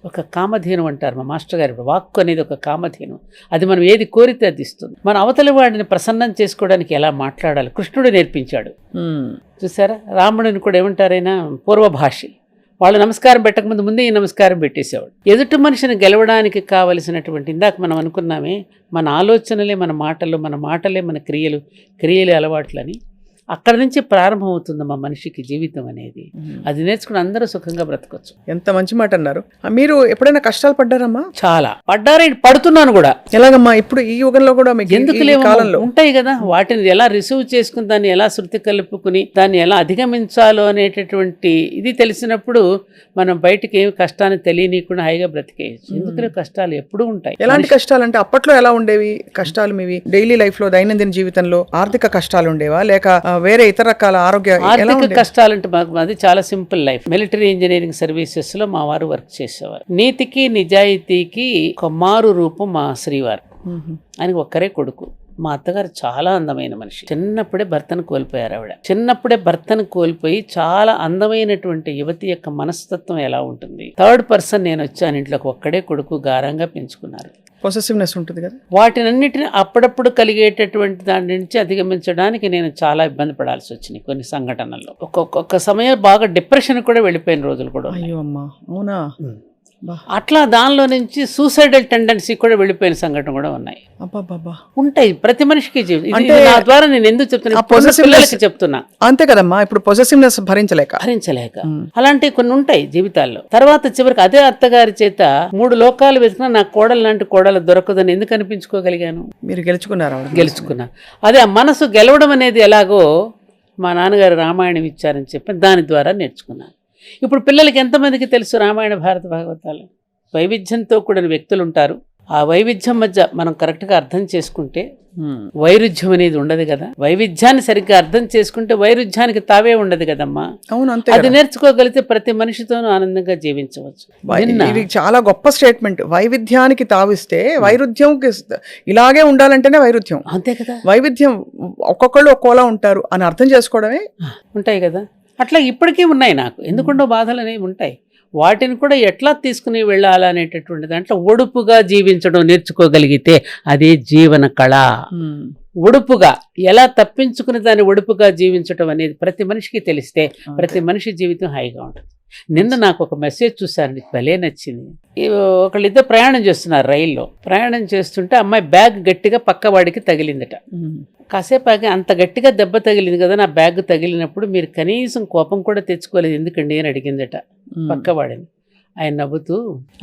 ఒక కామధేను అంటారు మా మాస్టర్ గారు. వాక్కు అనేది ఒక కామధేను, అది మనం ఏది కోరితే అది ఇస్తుంది. మన అవతలి వాడిని ప్రసన్నం చేసుకోవడానికి ఎలా మాట్లాడాలి కృష్ణుడు నేర్పించాడు. చూసారా, రాముడిని కూడా ఏమంటారైనా పూర్వభాషి. వాళ్ళు నమస్కారం పెట్టకముందు ముందే ఈ నమస్కారం పెట్టేసేవాడు. ఎదుటి మనిషిని గెలవడానికి కావలసినటువంటి, ఇందాక మనం అనుకున్నామే, మన ఆలోచనలే మన మాటలు, మన మాటలే మన క్రియలు, క్రియలే అలవాట్లని. అక్కడ నుంచి ప్రారంభమవుతుంది మా మనిషికి జీవితం అనేది. అది నేర్చుకుని అందరూ సుఖంగా బ్రతకొచ్చు.
ఎంత మంచి మాట అన్నారు. మీరు ఎప్పుడైనా కష్టాలు పడ్డారమ్మా?
చాలా పడ్డారే, పడుతున్నాను కూడా.
ఎలాగమ్మా ఇప్పుడు ఈ యుగంలో కూడా మీకు
ఎందుకు
ఈ
లేవు
కాలంలో
ఉంటాయి కదా, వాటిని ఎలా రిసీవ్ చేసుకుని దాన్ని ఎలా శృతి కలుపుకుని దాన్ని ఎలా అధిగమించాలో అనేటటువంటి ఇది తెలిసినప్పుడు మనం బయటికి ఏమి కష్టాన్ని తెలియనీయకుండా హాయిగా బ్రతికేయచ్చు. ఎందుకు కష్టాలు ఎప్పుడూ ఉంటాయి.
ఎలాంటి కష్టాలు అంటే అప్పట్లో ఎలా ఉండేవి కష్టాలు మీవి? డైలీ లైఫ్ లో, దైనందిన జీవితంలో ఆర్థిక కష్టాలు ఉండేవా, లేక వేరే ఇతర రకాల
ఆర్థిక కష్టాలంటే మాకు అది చాలా simple life. Military engineering services లో మా వారు వర్క్ చేసేవారు. నీతికి నిజాయితీకి ఒక మారు రూపం మా శ్రీవారు. ఆయనకి ఒక్కరే కొడుకు. మా అత్తగారు చాలా అందమైన మనిషి. చిన్నప్పుడే భర్తను కోల్పోయారు ఆవిడ. చిన్నప్పుడే భర్తను కోల్పోయి చాలా అందమైనటువంటి యువతి యొక్క మనస్తత్వం ఎలా ఉంటుంది. థర్డ్ పర్సన్ నేను వచ్చాను ఇంట్లోకి, ఒక్కడే కొడుకు, గారంగా పెంచుకున్నారు.
పొసెసివ్నెస్ ఉంటుంది కదా.
వాటినన్నిటిని అప్పుడప్పుడు కలిగేటటువంటి దాని నుంచి అధిగమించడానికి నేను చాలా ఇబ్బంది పడాల్సి వచ్చింది కొన్ని సంఘటనల్లో. ఒక్కొక్క సమయం బాగా డిప్రెషన్ కూడా వెళ్ళిపోయిన రోజులు కూడా.
అయ్యో అమ్మా, అవునా?
అట్లా దానిలో నుంచి సూసైడల్ టెండెన్సీ కూడా వెళ్ళిపోయిన సంఘటన కూడా ఉన్నాయి. ఉంటాయి ప్రతి మనిషికి. అంటే నా ద్వారా నేను ఎందుకు చెప్తున్నా
అంతే కదమ్మా. ఇప్పుడు పొసెసివ్నెస్ భరించలేక
అలాంటి కొన్ని ఉంటాయి జీవితాల్లో. తర్వాత చివరికి అదే అత్తగారి చేత 3 లోకాలు వెతికినా నాకు కోడలు లాంటి కోడలు దొరకదని ఎందుకు అనిపించుకోగలిగాను?
మీరు
గెలుచుకున్నా. అదే ఆ మనసు గెలవడం అనేది ఎలాగో మా నాన్నగారు రామాయణం ఇచ్చారని చెప్పి దాని ద్వారా నేర్చుకున్నాను. ఇప్పుడు పిల్లలకి ఎంతమందికి తెలుసు రామాయణ భారత భాగవతాలు? వైవిధ్యంతో కూడిన వ్యక్తులు ఉంటారు. ఆ వైవిధ్యం మధ్య మనం కరెక్ట్గా అర్థం చేసుకుంటే వైరుధ్యం అనేది ఉండదు కదా. వైవిధ్యాన్ని సరిగ్గా అర్థం చేసుకుంటే వైరుధ్యానికి తావే ఉండదు కదమ్మా. అది నేర్చుకోగలిగితే ప్రతి మనిషితోనూ ఆనందంగా జీవించవచ్చు.
ఇది చాలా గొప్ప స్టేట్మెంట్. వైవిధ్యానికి తావిస్తే వైరుధ్యం ఇలాగే ఉండాలంటేనే వైరుధ్యం.
అంతే కదా.
వైవిధ్యం ఒక్కొక్కళ్ళు ఒక్కోలా ఉంటారు అని అర్థం చేసుకోవడమే.
ఉంటాయి కదా. అట్లా ఇప్పటికీ ఉన్నాయి నాకు. ఎందుకుండో బాధలు అనేవి ఉంటాయి. వాటిని కూడా ఎట్లా తీసుకుని వెళ్ళాలనేటటువంటి దాంట్లో ఒడుపుగా జీవించడం నేర్చుకోగలిగితే అదే జీవన కళ. ఒడుపుగా ఎలా తప్పించుకుని దాన్ని ఒడుపుగా జీవించడం అనేది ప్రతి మనిషికి తెలిస్తే ప్రతి మనిషి జీవితం హాయిగా ఉంటుంది. నిన్న నాకు ఒక మెసేజ్ చూసాను, భలే నచ్చింది. ఒకళ్ళిద్దరు ప్రయాణం చేస్తున్నారు రైల్లో. ప్రయాణం చేస్తుంటే అమ్మాయి బ్యాగ్ గట్టిగా పక్కవాడికి తగిలిందట. కాసేపు అంత గట్టిగా దెబ్బ తగిలింది కదా, నా బ్యాగ్ తగిలినప్పుడు మీరు కనీసం కోపం కూడా తెచ్చుకోలేదు ఎందుకండి అని అడిగిందట పక్కవాడిని. ఆయన నవ్వుతూ,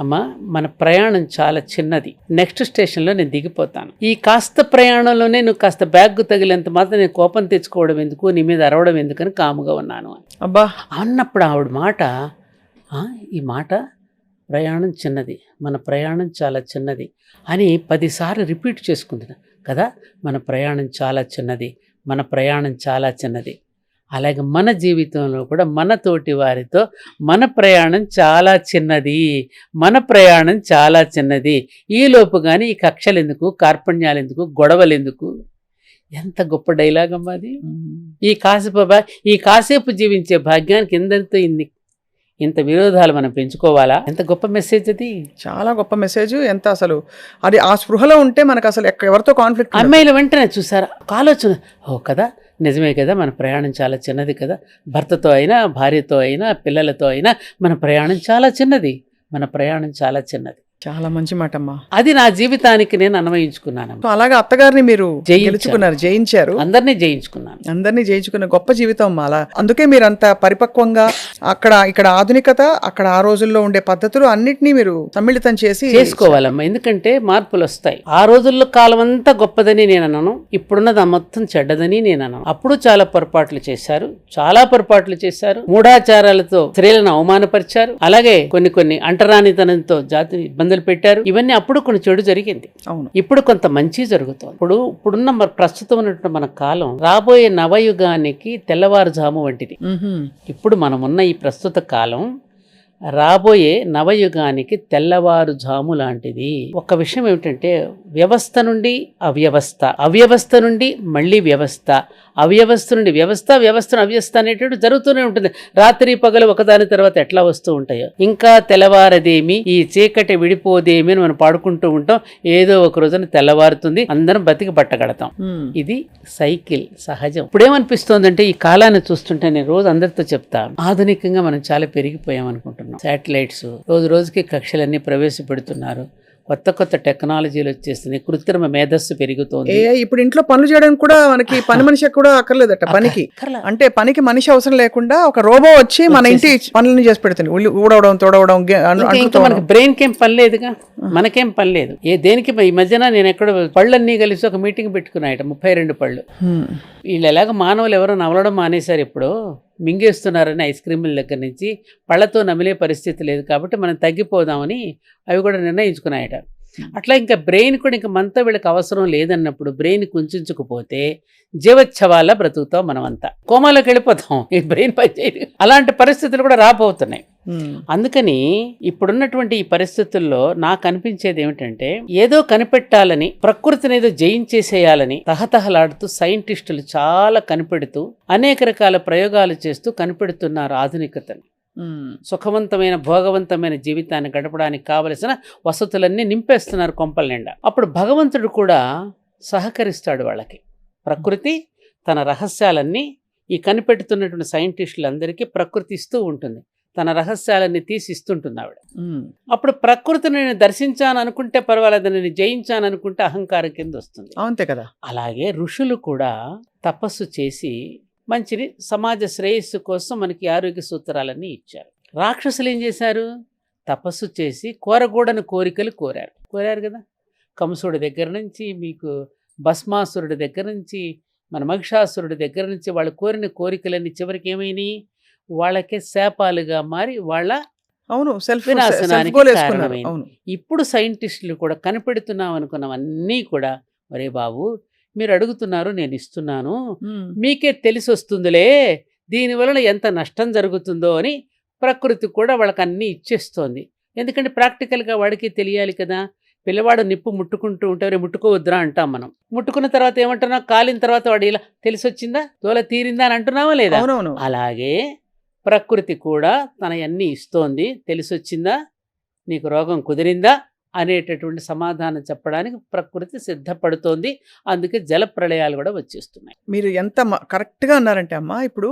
అమ్మా మన ప్రయాణం చాలా చిన్నది, నెక్స్ట్ స్టేషన్లో నేను దిగిపోతాను. ఈ కాస్త ప్రయాణంలోనే నువ్వు కాస్త బ్యాగ్ తగిలేంత మాత్రం నేను కోపం తెచ్చుకోవడం ఎందుకు, నీ మీద అరవడం ఎందుకని కాముగా ఉన్నాను
అబ్బా
అన్నప్పుడు ఆవిడ మాట, ఈ మాట ప్రయాణం చిన్నది, మన ప్రయాణం చాలా చిన్నది అని 10 సార్లు రిపీట్ చేసుకుంది కదా. మన ప్రయాణం చాలా చిన్నది, మన ప్రయాణం చాలా చిన్నది. అలాగే మన జీవితంలో కూడా మన తోటి వారితో మన ప్రయాణం చాలా చిన్నది, మన ప్రయాణం చాలా చిన్నది. ఈలోపు కానీ ఈ కక్షలు ఎందుకు, కార్పణ్యాలు ఎందుకు, గొడవలు ఎందుకు? ఎంత గొప్ప డైలాగ్ అమ్మా అది. ఈ కాసేపు జీవించే భాగ్యానికి ఎందరితో ఇంత విరోధాలు మనం పెంచుకోవాలా? ఎంత గొప్ప మెసేజ్ అది.
చాలా గొప్ప మెసేజ్. ఎంత అసలు అది ఆ స్పృహలో ఉంటే మనకు అసలు ఎవరితో కాన్ఫ్లిక్ట్.
అమ్మాయిలు వెంటనే చూసారా ఆలోచన, కదా నిజమే కదా, మన ప్రయాణం చాలా చిన్నది కదా. భర్తతో అయినా, భార్యతో అయినా, పిల్లలతో అయినా మన ప్రయాణం చాలా చిన్నది, మన ప్రయాణం చాలా చిన్నది.
చాలా మంచి మాట అమ్మా.
అది నా జీవితానికి నేను అన్వయించుకున్నాను.
సో అలాగా అత్తగారిని మీరు
జయించాను.
గెలుచుకున్నారు, జయించారు,
అందరినీ జయించుకున్నాను.
అందరినీ జయించుకున్న గొప్ప జీవితం అమ్మా. అలా అందుకే మీరు అంత పరిపక్వంగా ఇక్కడ ఆధునికత, అక్కడ ఆ రోజుల్లో ఉండే పద్ధతులు అన్నిటినీ మీరు సమ్మిళితం
చేసుకోవాలమ్మా. ఎందుకంటే మార్పులు వస్తాయి. ఆ రోజుల్లో కాలం అంతా గొప్పదని నేను అన్నాను, ఇప్పుడున్నది మొత్తం చెడ్డదని నేను అన్నాను. అప్పుడు చాలా పొరపాట్లు చేశారు, చాలా పొరపాట్లు చేశారు. మూఢాచారాలతో స్త్రీలను అవమానపరిచారు. అలాగే కొన్ని అంటరానితనంతో జాతిని ఇబ్బందులు పెట్టారు. ఇవన్నీ అప్పుడు కొన్ని చెడు జరిగింది. ఇప్పుడు కొంత మంచి జరుగుతుంది. ఇప్పుడున్న ప్రస్తుతం ఉన్నటువంటి మన కాలం రాబోయే నవయుగానికి తెల్లవారుజాము వంటిది. ఇప్పుడు మనమున్న ఈ ప్రస్తుత కాలం రాబోయే నవయుగానికి తెల్లవారుజాము లాంటిది. ఒక విషయం ఏమిటంటే, వ్యవస్థ నుండి అవ్యవస్థ, అవ్యవస్థ నుండి మళ్ళీ వ్యవస్థ, అవ్యవస్థ నుండి వ్యవస్థ, వ్యవస్థను అవ్యవస్థ అనేటువంటి జరుగుతూనే ఉంటుంది. రాత్రి పగలు ఒకదాని తర్వాత ఎట్లా వస్తూ ఉంటాయో. ఇంకా తెల్లవారదేమి, ఈ చీకటి విడిపోదేమి అని మనం పాడుకుంటూ ఉంటాం. ఏదో ఒక రోజున తెల్లవారుతుంది, అందరం బతికి బట్టగడతాం. ఇది సైకిల్, సహజం. ఇప్పుడేమనిపిస్తోందంటే, ఈ కాలాన్ని చూస్తుంటే నేను రోజు అందరితో చెప్తాను, ఆధునికంగా మనం చాలా పెరిగిపోయాం అనుకుంటున్నాం. శాటిలైట్స్ రోజు రోజుకి కక్షలన్నీ ప్రవేశపెడుతున్నారు. కొత్త టెక్నాలజీలు వచ్చేస్తున్నాయి. కృత్రిమ మేధస్సు పెరుగుతోంది. ఇప్పుడు
ఇంట్లో పనులు చేయడానికి కూడా మనకి పని మనిషి కూడా అక్కర్లేదట. పనికి అంటే పనికి మనిషి అవసరం లేకుండా ఒక రోబో వచ్చి మన ఇంటి పనులను చేసి పెడుతుంది. ఊడవడం, తోడవడం.
మనకి బ్రెయిన్ కేం పని లేదుగా, మనకేం పని లేదు. దేనికి ఈ మధ్యన నేను ఎక్కడ పళ్ళన్నీ కలిసి ఒక మీటింగ్ పెట్టుకున్నాయట, 32 పళ్ళు. వీళ్ళు ఎలాగ మానవులు ఎవరో నవలడం మానేశారు, ఇప్పుడు మింగేస్తున్నారని ఐస్ క్రీముల దగ్గర నుంచి. పళ్ళతో నమిలే పరిస్థితి లేదు కాబట్టి మనం తగ్గిపోదామని అవి కూడా నిర్ణయించుకున్నాయట. అట్లా ఇంకా బ్రెయిన్ కూడా ఇంకా మనతో వీళ్ళకి అవసరం లేదన్నప్పుడు బ్రెయిన్ కుంచుకుపోతే జీవోత్సవాల బ్రతుకుతాం, మనమంతా కోమాలోకి వెళ్ళిపోతాం. ఈ బ్రెయిన్ పనిచేయదు. అలాంటి పరిస్థితులు కూడా రాబోతున్నాయి. అందుకని ఇప్పుడున్నటువంటి ఈ పరిస్థితుల్లో నాకు అనిపించేది ఏమిటంటే, ఏదో కనిపెట్టాలని, ప్రకృతిని ఏదో జయించేసేయాలని తహతహలాడుతూ సైంటిస్టులు చాలా కనిపెడుతూ అనేక రకాల ప్రయోగాలు చేస్తూ కనిపెడుతున్నారు ఆధునికతని. సుఖవంతమైన భోగవంతమైన జీవితాన్ని గడపడానికి కావలసిన వసతులన్నీ నింపేస్తున్నారు కొంపల నిండా. అప్పుడు భగవంతుడు కూడా సహకరిస్తాడు వాళ్ళకి. ప్రకృతి తన రహస్యాలన్నీ ఈ కనిపెడుతున్నటువంటి సైంటిస్టులందరికీ ప్రకృతి ఇస్తూ ఉంటుంది, తన రహస్యాలన్నీ తీసిస్తుంటుంది ఆవిడ. అప్పుడు ప్రకృతిని నేను దర్శించాను అనుకుంటే పర్వాలేదు, నేను జయించాను అనుకుంటే అహంకారం కింద వస్తుంది. అంతే కదా. అలాగే ఋషులు కూడా తపస్సు చేసి మంచిని సమాజ శ్రేయస్సు కోసం మనకి ఆరోగ్య సూత్రాలన్నీ ఇచ్చారు. రాక్షసులు ఏం చేశారు? తపస్సు చేసి కోరకూడని కోరికలు కోరారు కదా. కంసుడి దగ్గర నుంచి, మీకు భస్మాసురుడి దగ్గర నుంచి, మన మహిషాసురుడి దగ్గర నుంచి వాళ్ళు కోరిన కోరికలన్నీ చివరికి ఏమైనాయి? వాళ్ళకే శాపాలుగా మారి వాళ్ళ వినాశనానికి కారణమైంది. ఇప్పుడు సైంటిస్టులు కూడా కనిపెడుతున్నాం అనుకున్నవన్నీ కూడా, ఒరే బాబు మీరు అడుగుతున్నారు, నేను ఇస్తున్నాను, మీకే తెలిసి వస్తుందిలే దీనివలన ఎంత నష్టం జరుగుతుందో అని ప్రకృతి కూడా వాళ్ళకి అన్నీ ఇచ్చేస్తోంది. ఎందుకంటే ప్రాక్టికల్గా వాడికి తెలియాలి కదా. పిల్లవాడు నిప్పు ముట్టుకుంటూ ఉంటే ముట్టుకోవద్దురా అంటాం మనం. ముట్టుకున్న తర్వాత ఏమంటున్నా, కాలిన తర్వాత వాడు ఇలా తెలిసి వచ్చిందా, తోల తీరిందా అని అంటున్నావా లేదా? అలాగే ప్రకృతి కూడా తన అన్నీ ఇస్తోంది. తెలిసొచ్చిందా, నీకు రోగం కుదిరిందా అనేటటువంటి సమాధానం చెప్పడానికి ప్రకృతి సిద్ధపడుతోంది. అందుకే జల ప్రళయాలు కూడా వచ్చేస్తున్నాయి.
మీరు ఎంత కరెక్ట్గా అన్నారంటే అమ్మా, ఇప్పుడు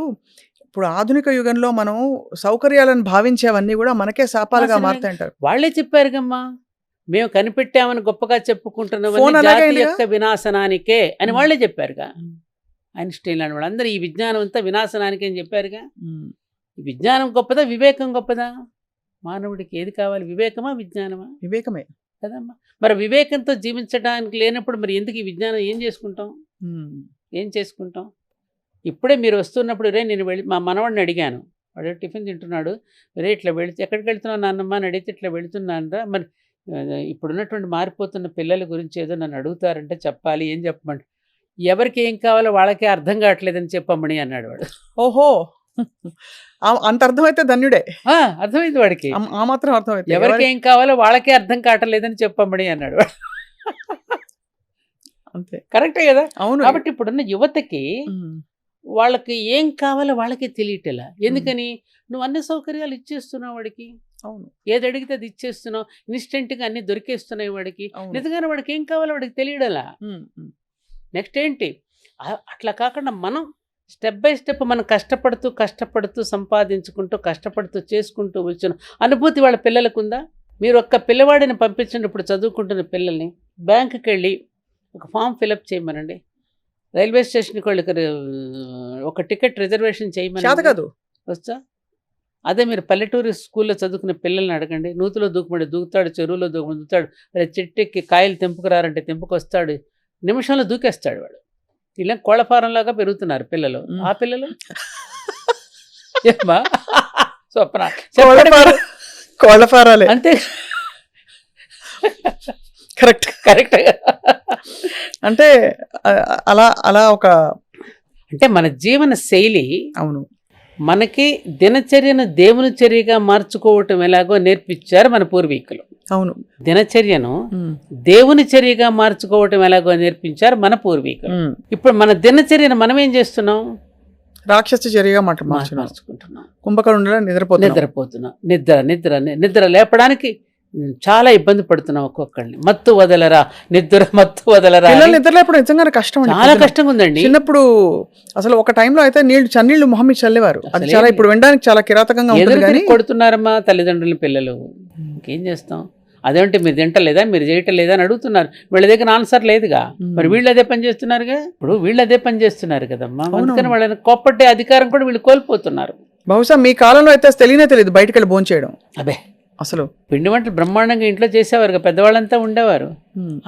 ఆధునిక యుగంలో మనం సౌకర్యాలను భావించేవన్నీ కూడా మనకే శాపాలుగా మారుతాయంటారు.
వాళ్లే చెప్పారు గమ్మా, మేము కనిపెట్టామని గొప్పగా చెప్పుకుంటున్నాం జాతి యొక్క వినాశనానికే అని వాళ్లే చెప్పారుగా. ఐన్స్టీన్ అని వాళ్ళందరూ ఈ విజ్ఞానం అంతా వినాశనానికే అని చెప్పారుగా. ఈ విజ్ఞానం గొప్పదా, వివేకం గొప్పదా? మానవుడికి ఏది కావాలి, వివేకమా విజ్ఞానమా?
వివేకమే
కదమ్మా. మరి వివేకంతో జీవించడానికి లేనప్పుడు మరి ఎందుకు ఈ విజ్ఞానం ఏం చేసుకుంటాం? ఇప్పుడే మీరు వస్తున్నప్పుడు నేను వెళ్ళి మా మనవాడిని అడిగాను, వాడు టిఫిన్ తింటున్నాడు, ఇట్లా వెళితే ఎక్కడికి వెళ్తున్నావు నాన్నమ్మ అని అడిగితే ఇట్లా వెళుతున్నాను రా, మరి ఇప్పుడున్నటువంటి మారిపోతున్న పిల్లల గురించి ఏదో నన్ను అడుగుతారంటే చెప్పాలి, ఏం చెప్పమంటే ఎవరికి ఏం కావాలో వాళ్ళకే అర్థం కావట్లేదని చెప్పమ్మని అన్నాడు వాడు.
ఓహో, అంత అర్థమైతే ధన్యుడే.
అర్థమైంది వాడికి,
ఆ మాత్రం అర్థమైంది.
ఎవరికి ఏం కావాలో వాళ్ళకే అర్థం కావట్లేదని చెప్పమ్మని అన్నాడు వాడు.
అంతే,
కరెక్టే కదా.
అవును.
కాబట్టి ఇప్పుడున్న యువతకి వాళ్ళకి ఏం కావాలో వాళ్ళకి తెలియటలా. ఎందుకని? నువ్వు అన్ని సౌకర్యాలు ఇచ్చేస్తున్నావు వాడికి.
అవును,
ఏది అడిగితే అది ఇచ్చేస్తున్నావు, ఇన్స్టెంట్గా అన్ని దొరికేస్తున్నాయి వాడికి. నిజంగానే వాడికి ఏం కావాలో వాడికి తెలియడలా. నెక్స్ట్ ఏంటి? అట్లా కాకుండా మనం స్టెప్ బై స్టెప్ మనం కష్టపడుతూ సంపాదించుకుంటూ కష్టపడుతూ చేసుకుంటూ వచ్చిన అనుభూతి వాళ్ళ పిల్లలకు ఉందా? మీరు ఒక్క పిల్లవాడిని పంపించండి, ఇప్పుడు చదువుకుంటున్న పిల్లల్ని బ్యాంకుకి వెళ్ళి ఒక ఫామ్ ఫిలప్ చేయమనండి, రైల్వే స్టేషన్కి వెళ్ళి ఒక టికెట్ రిజర్వేషన్ చేయమని
చేత కాదు.
వచ్చా? అదే మీరు పల్లెటూరు స్కూల్లో చదువుకునే పిల్లల్ని అడగండి, నూతిలో దూకుమంటే దూకుతాడు, చెరువులో దూకుతాడు, చెట్టెక్కి కాయలు తెంపుకురారంటే తెంపుకొస్తాడు, నిమిషంలో దూకేస్తాడు వాడు. ఇలా కోళ్ళఫారంలాగా పెరుగుతున్నారు పిల్లలు. ఆ పిల్లలు ఏమ్మా స్వప్న
కోళ్ళఫారాలే
అంతే.
కరెక్ట్.
కరెక్ట్.
అంటే అలా అలా ఒక
అంటే మన జీవన శైలి
అవును
మనకి దినచర్యను దేవుని చర్యగా మార్చుకోవటం ఎలాగో నేర్పించారు మన పూర్వీకులు.
అవును.
దినచర్యను దేవుని చర్యగా మార్చుకోవటం ఎలాగో నేర్పించారు మన పూర్వీకులు. ఇప్పుడు మన దినచర్యను మనం ఏం చేస్తున్నాం?
రాక్షస చర్యగా మార్చుకుంటున్నాం. కుంభకర్ణుడిలా నిద్రపోతున్నాం. నిద్ర లేపడానికి చాలా ఇబ్బంది పడుతున్నాం. ఒక్కొక్కళ్ళని మత్తు వదలరా, మత్తు వదలరా. నిద్ర లేపడం నిజంగానే కష్టం, చాలా కష్టంగా ఉందండి. చిన్నప్పుడు అసలు ఒక టైంలో అయితే చన్నీళ్లు మొహం మీద చల్లేవారు. అది చాలా ఇప్పుడు వినడానికి చాలా కిరాతకంగా ఉంటుంది. కొడుతున్నారమ్మా తల్లిదండ్రులు పిల్లలు. ఇంకేం చేస్తాం? అదేంటి మీరు తింటలేదా, మీరు చేయటం లేదా అని అడుగుతున్నారు. వీళ్ళ దగ్గర ఆన్సర్ లేదుగా. మరి వీళ్ళు అదే పని చేస్తున్నారుగా. ఇప్పుడు వీళ్ళు అదే పని చేస్తున్నారు కదమ్మా. అందుకని వాళ్ళని కోప్పట్టే అధికారం కూడా వీళ్ళు కోల్పోతున్నారు. బహుశా మీ కాలంలో అయితే తెలియదు బయటకు వెళ్ళి భోంచేయడం. అదే అసలు పిండి వంటలు బ్రహ్మాండంగా ఇంట్లో చేసేవారు, పెద్దవాళ్ళంతా ఉండేవారు.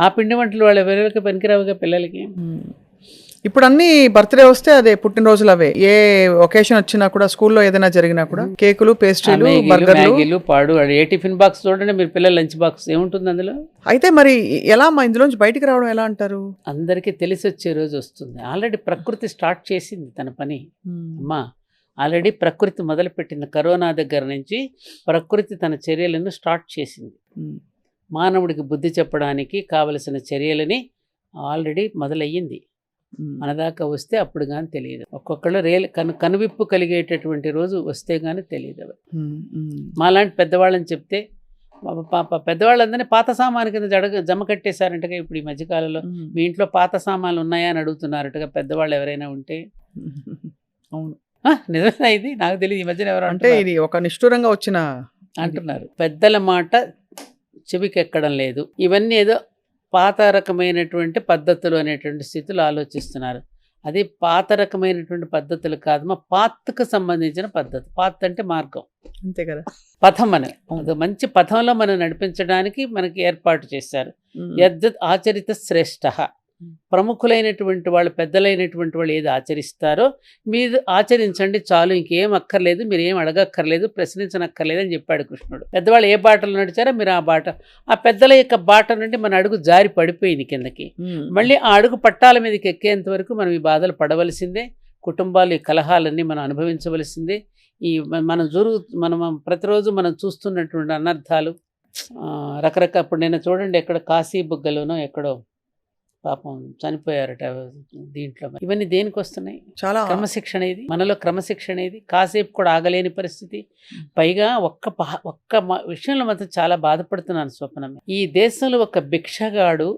ఆ పిండి వంటలు వాళ్ళ పిల్లలకి పనికిరావుగా పిల్లలకి. ఇప్పుడు అన్ని బర్త్డే వస్తే అదే పుట్టినరోజులు అవే. ఏ ఒకేషన్ వచ్చినా కూడా స్కూల్లో ఏదైనా జరిగినా కూడా కేకులు, పేస్ట్రీలు, బర్గర్లు, పాడు. ఏ టిఫిన్ బాక్స్ చూడండి మీరు, పిల్లల లంచ్ బాక్స్ ఏముంటుంది అందులో. అయితే మరి ఎలా ఇందులోంచి బయటికి రావడం ఎలా అంటారు? అందరికీ తెలిసి వచ్చే రోజు వస్తుంది. ఆల్రెడీ ప్రకృతి స్టార్ట్ చేసింది తన పని అమ్మా. ఆల్రెడీ ప్రకృతి మొదలుపెట్టింది. కరోనా దగ్గర నుంచి ప్రకృతి తన చర్యలను స్టార్ట్ చేసింది. మానవుడికి బుద్ధి చెప్పడానికి కావలసిన చర్యలని ఆల్రెడీ మొదలయ్యింది. మన దాకా వస్తే అప్పుడు కానీ తెలియదు. ఒక్కొక్కళ్ళు కనువిప్పు కలిగేటటువంటి రోజు వస్తే కానీ తెలియదు. మాలాంటి పెద్దవాళ్ళని చెప్తే పెద్దవాళ్ళందరినీ పాత సామాను కింద జమ కట్టేశారంటగా. ఇప్పుడు ఈ మధ్యకాలంలో మీ ఇంట్లో పాత సామాన్లు ఉన్నాయా అని అడుగుతున్నారటగా పెద్దవాళ్ళు ఎవరైనా ఉంటే. అవును, నిజమేనా? ఇది నాకు తెలియదు. ఈ మధ్యన ఎవరు అంటే ఇది ఒక నిష్ఠూరంగా వచ్చిన అంటున్నారు. పెద్దల మాట చెవికి ఎక్కడం లేదు. ఇవన్నీ ఏదో పాత రకమైనటువంటి పద్ధతులు అనేటువంటి స్థితిలో ఆలోచిస్తున్నారు. అది పాత రకమైనటువంటి పద్ధతులు కాదు, మా పాత్కు సంబంధించిన పద్ధతి. పాత్ అంటే మార్గం, అంతే కదా, పథం అని. అది మంచి పథంలో మనం నడిపించడానికి మనకి ఏర్పాటు చేశారు. యద్యత్ ఆచరిత శ్రేష్ఠ. ప్రముఖులైనటువంటి వాళ్ళు, పెద్దలైనటువంటి వాళ్ళు ఏది ఆచరిస్తారో మీరు ఆచరించండి చాలు, ఇంకేం అక్కర్లేదు, మీరు ఏం అడగక్కర్లేదు, ప్రశ్నించనక్కర్లేదు అని చెప్పాడు కృష్ణుడు. పెద్దవాళ్ళు ఏ బాటలు నడిచారో మీరు ఆ బాట, ఆ పెద్దల యొక్క బాట నుండి మన అడుగు జారి పడిపోయింది కిందకి. మళ్ళీ ఆ అడుగు పట్టాల మీదకి ఎక్కేంత వరకు మనం ఈ బాధలు పడవలసిందే. కుటుంబాలు ఈ కలహాలన్నీ మనం అనుభవించవలసిందే. ఈ మనం ప్రతిరోజు మనం చూస్తున్నటువంటి అనర్థాలు రకరకాల. ఇప్పుడు నేను చూడండి, ఎక్కడ కాశీ బుగ్గలోనో ఎక్కడో పాపం చనిపోయారట. దీంట్లో ఇవన్నీ దేనికి వస్తున్నాయి? చాలా క్రమశిక్షణ ఇది, మనలో క్రమశిక్షణ ఇది. కాసేపు కూడా ఆగలేని పరిస్థితి. పైగా ఒక్క విషయంలో మాత్రం చాలా బాధపడుతున్నాను స్వప్నం. ఈ దేశంలో ఒక భిక్షగాడు,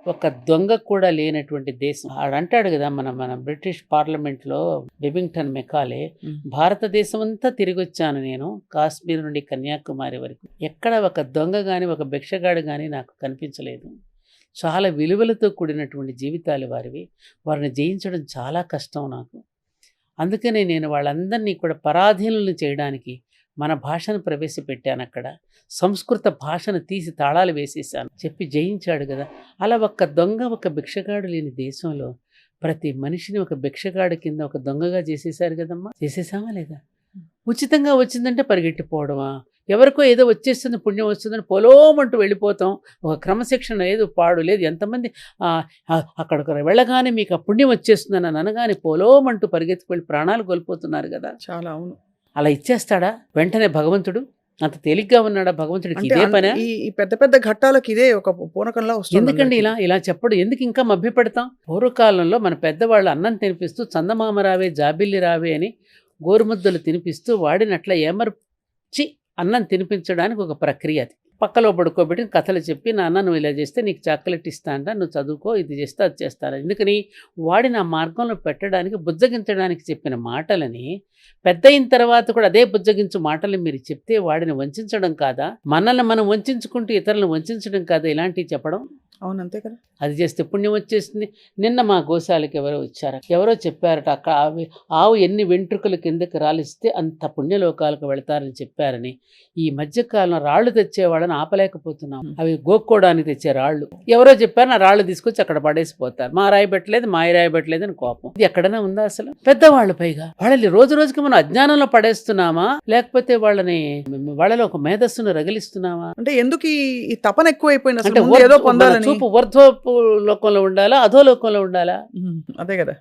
ఒక దొంగ కూడా లేనటువంటి దేశం. ఆడంటాడు కదా మన బ్రిటిష్ పార్లమెంట్లో బెబింగ్టన్ మెకాలే, భారతదేశం అంతా తిరిగి వచ్చాను నేను, కాశ్మీర్ నుండి కన్యాకుమారి వరకు. ఎక్కడ ఒక దొంగ కానీ ఒక భిక్షగాడు కానీ నాకు కనిపించలేదు. చాలా విలువలతో కూడినటువంటి జీవితాలు వారివి. వారిని జయించడం చాలా కష్టం నాకు. అందుకనే నేను వాళ్ళందరినీ కూడా పరాధీనులను చేయడానికి మన భాషను ప్రవేశపెట్టాను. అక్కడ సంస్కృత భాషను తీసి తాళాలు వేసేసాను. చెప్పి జయించాడు కదా. అలా ఒక్క దొంగ, ఒక భిక్షగాడు లేని దేశంలో ప్రతి మనిషిని ఒక భిక్షగాడు కింద ఒక దొంగగా చేసేసారు కదమ్మా. చేసేసామా లేదా? ఉచితంగా వచ్చిందంటే పరిగెట్టిపోవడమా? ఎవరికో ఏదో వచ్చేస్తుంది, పుణ్యం వస్తుందని పొలోమంటూ వెళ్ళిపోతాం. ఒక క్రమశిక్షణ లేదు, పాడు లేదు. ఎంతమంది అక్కడికి వెళ్ళగానే మీకు ఆ పుణ్యం వచ్చేస్తుందని అనగానే పొలోమంటూ పరిగెత్తుకు వెళ్ళి ప్రాణాలు కోల్పోతున్నారు కదా. చాలా అవును. అలా ఇచ్చేస్తాడా వెంటనే భగవంతుడు? అంత తేలిగ్గా ఉన్నాడా భగవంతుడికి? ఇదే పని. ఈ పెద్ద పెద్ద ఘట్టాలకు ఇదే ఒక పూనకంలా వస్తుంది. ఎందుకండి ఇలా చెప్పడు? ఎందుకు ఇంకా మభ్యపెడతాం? పూర్వకాలంలో మన పెద్దవాళ్ళు అన్నం తినిపిస్తూ చందమామ రావే, జాబిల్లి రావే అని గోరుముద్దలు తినిపిస్తూ వాడినట్ల ఏమర్చి అన్నం తినిపించడానికి ఒక ప్రక్రియ అది.
పక్కలో పడుకోబెట్టి కథలు చెప్పి, నాన్న నువ్వు ఇలా చేస్తే నీకు చాక్లెట్ ఇస్తానంట, నువ్వు చదువుకో, ఇది చేస్తే అది చేస్తాను. ఎందుకని వాడిని ఆ మార్గంలో పెట్టడానికి, బుజ్జగించడానికి చెప్పిన మాటలని పెద్ద అయిన తర్వాత కూడా అదే బుజ్జగించు మాటలు మీరు చెప్తే వాడిని వంచడం కాదా? మనల్ని మనం వంచుకుంటూ ఇతరులను వంచడం కాదా ఇలాంటివి చెప్పడం?
అవును, అంతే కదా.
అది చేస్తే పుణ్యం వచ్చేస్తుంది. నిన్న మా గోశాలకి ఎవరో వచ్చారు, ఎవరో చెప్పారట, అక్కడ ఆవు ఎన్ని వెంట్రుకలు కిందకి రాలిస్తే అంత పుణ్యలోకాలకు వెళతారని చెప్పారని. ఈ మధ్యకాలంలో రాళ్ళు తెచ్చేవాళ్ళని ఆపలేకపోతున్నాం. అవి గోక్కోవడానికి తెచ్చే రాళ్ళు ఎవరో చెప్పారు, నా రాళ్ళు తీసుకొచ్చి అక్కడ పడేసిపోతారు. మా రాయి పెట్టలేదు, మా రాయి పెట్టలేదు అని కోపం. ఇది ఎక్కడైనా ఉందా అసలు? పెద్దవాళ్ళు పైగా వాళ్ళని రోజు రోజుకి మనం అజ్ఞానంలో పడేస్తున్నామా, లేకపోతే వాళ్ళలో ఒక మేధస్సును రగిలిస్తున్నామా?
అంటే ఎందుకు ఈ తపన ఎక్కువైపోయింది?
అంటే
అసలు ముందు ఏదో పొందాలని.
చూపు వర్ధోపు లోకంలో ఉండాలా, అధో లోకంలో ఉండాలా?
అదే కదా.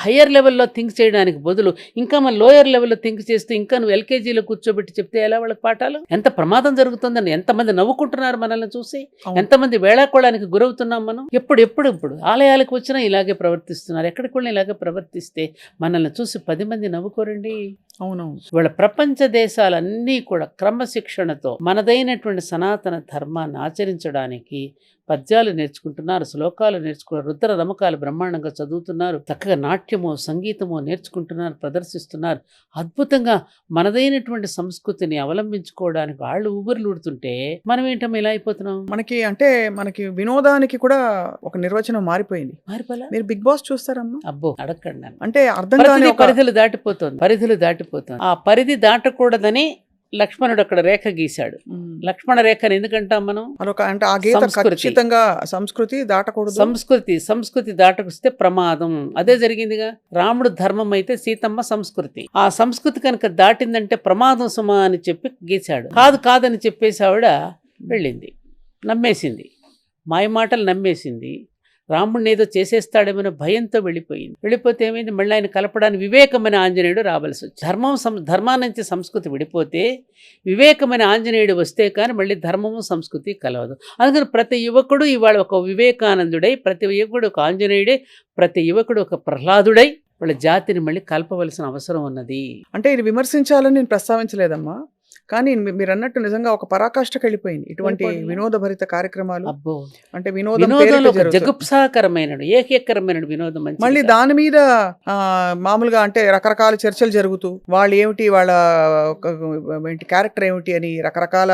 హయ్యర్ లెవెల్లో థింక్ చేయడానికి బదులు ఇంకా మన లోయర్ లెవెల్లో థింక్ చేస్తే, ఇంకా నువ్వు ఎల్కేజీలో కూర్చోబెట్టి చెప్తే ఎలా వాళ్ళకి పాఠాలు? ఎంత ప్రమాదం జరుగుతుందని ఎంతమంది నవ్వుకుంటున్నారు మనల్ని చూసి, ఎంతమంది వేళాకోళానికి గురవుతున్నాం మనం. ఎప్పుడు ఆలయాలకు వచ్చినా ఇలాగే ప్రవర్తిస్తున్నారు. ఎక్కడికి వెళ్ళినా ఇలాగే ప్రవర్తిస్తే మనల్ని చూసి 10 మంది నవ్వుకోరండి.
అవునవును.
వాళ్ళ ప్రపంచ దేశాలన్నీ కూడా క్రమశిక్షణతో మనదైనటువంటి సనాతన ధర్మాన్ని ఆచరించడానికి పద్యాలు నేర్చుకుంటున్నారు, శ్లోకాలు నేర్చుకున్నారు, రుద్ర రమకాలు బ్రహ్మాండంగా చదువుతున్నారు, చక్కగా నాట్యమో సంగీతమో నేర్చుకుంటున్నారు, ప్రదర్శిస్తున్నారు. అద్భుతంగా మనదైనటువంటి సంస్కృతిని అవలంబించుకోవడానికి వాళ్ళు ఊబిర్లుడుతుంటే మనం ఏంటమ్మా ఇలా అయిపోతున్నాం?
మనకి వినోదానికి కూడా ఒక నిర్వచనం మారిపోయింది.
మారిపోలా?
మీరు బిగ్ బాస్ చూస్తారమ్మా?
అబ్బో అడగండి నన్ను.
అంటే అర్థం కాని
పరిధులు దాటిపోతుంది. ఆ పరిధి దాటకూడదని లక్ష్మణుడు అక్కడ రేఖ గీశాడు. లక్ష్మణ రేఖని ఎందుకంటాం మనం?
అంటే ఆ గీత ఖచ్చితంగా సంస్కృతి దాటకూడదు.
సంస్కృతి దాటకొస్తే ప్రమాదం. అదే జరిగిందిగా. రాముడు ధర్మం అయితే సీతమ్మ సంస్కృతి. ఆ సంస్కృతి కనుక దాటిందంటే ప్రమాదం సుమా అని చెప్పి గీశాడు. కాదని చెప్పేసి ఆవిడ వెళ్ళింది, నమ్మేసింది, మాయ మాటలు నమ్మేసింది. రాముడిని ఏదో చేసేస్తాడేమో భయంతో వెళ్ళిపోతే ఏమైంది? మళ్ళీ ఆయన కలపడానికి వివేకమైన ఆంజనేయుడు రావాల్సి వచ్చింది. ధర్మాన్నించి సంస్కృతి విడిపోతే వివేకమైన ఆంజనేయుడు వస్తే కానీ మళ్ళీ ధర్మము సంస్కృతి కలవదు. అందుకని ప్రతి యువకుడు ఇవాళ ఒక వివేకానందుడై, ప్రతి యువకుడు ఒక ఆంజనేయుడై, ప్రతి యువకుడు ఒక ప్రహ్లాదుడై వాళ్ళ జాతిని మళ్ళీ కలపవలసిన అవసరం ఉన్నది.
అంటే ఇది విమర్శించాలని నేను ప్రస్తావించలేదమ్మా, కానీ మీరు అన్నట్టు నిజంగా ఒక పరాకాష్ఠకి వెళ్ళిపోయింది ఇటువంటి వినోదభరిత కార్యక్రమాలు.
అబ్బో,
అంటే వినోదంలో
జగుప్సాకరమైన ఏకీకరమైన వినోదం.
మళ్ళీ దాని మీద మామూలుగా అంటే రకరకాల చర్చలు జరుగుతూ వాళ్ళు ఏమిటి, వాళ్ళ క్యారెక్టర్ ఏమిటి అని రకరకాల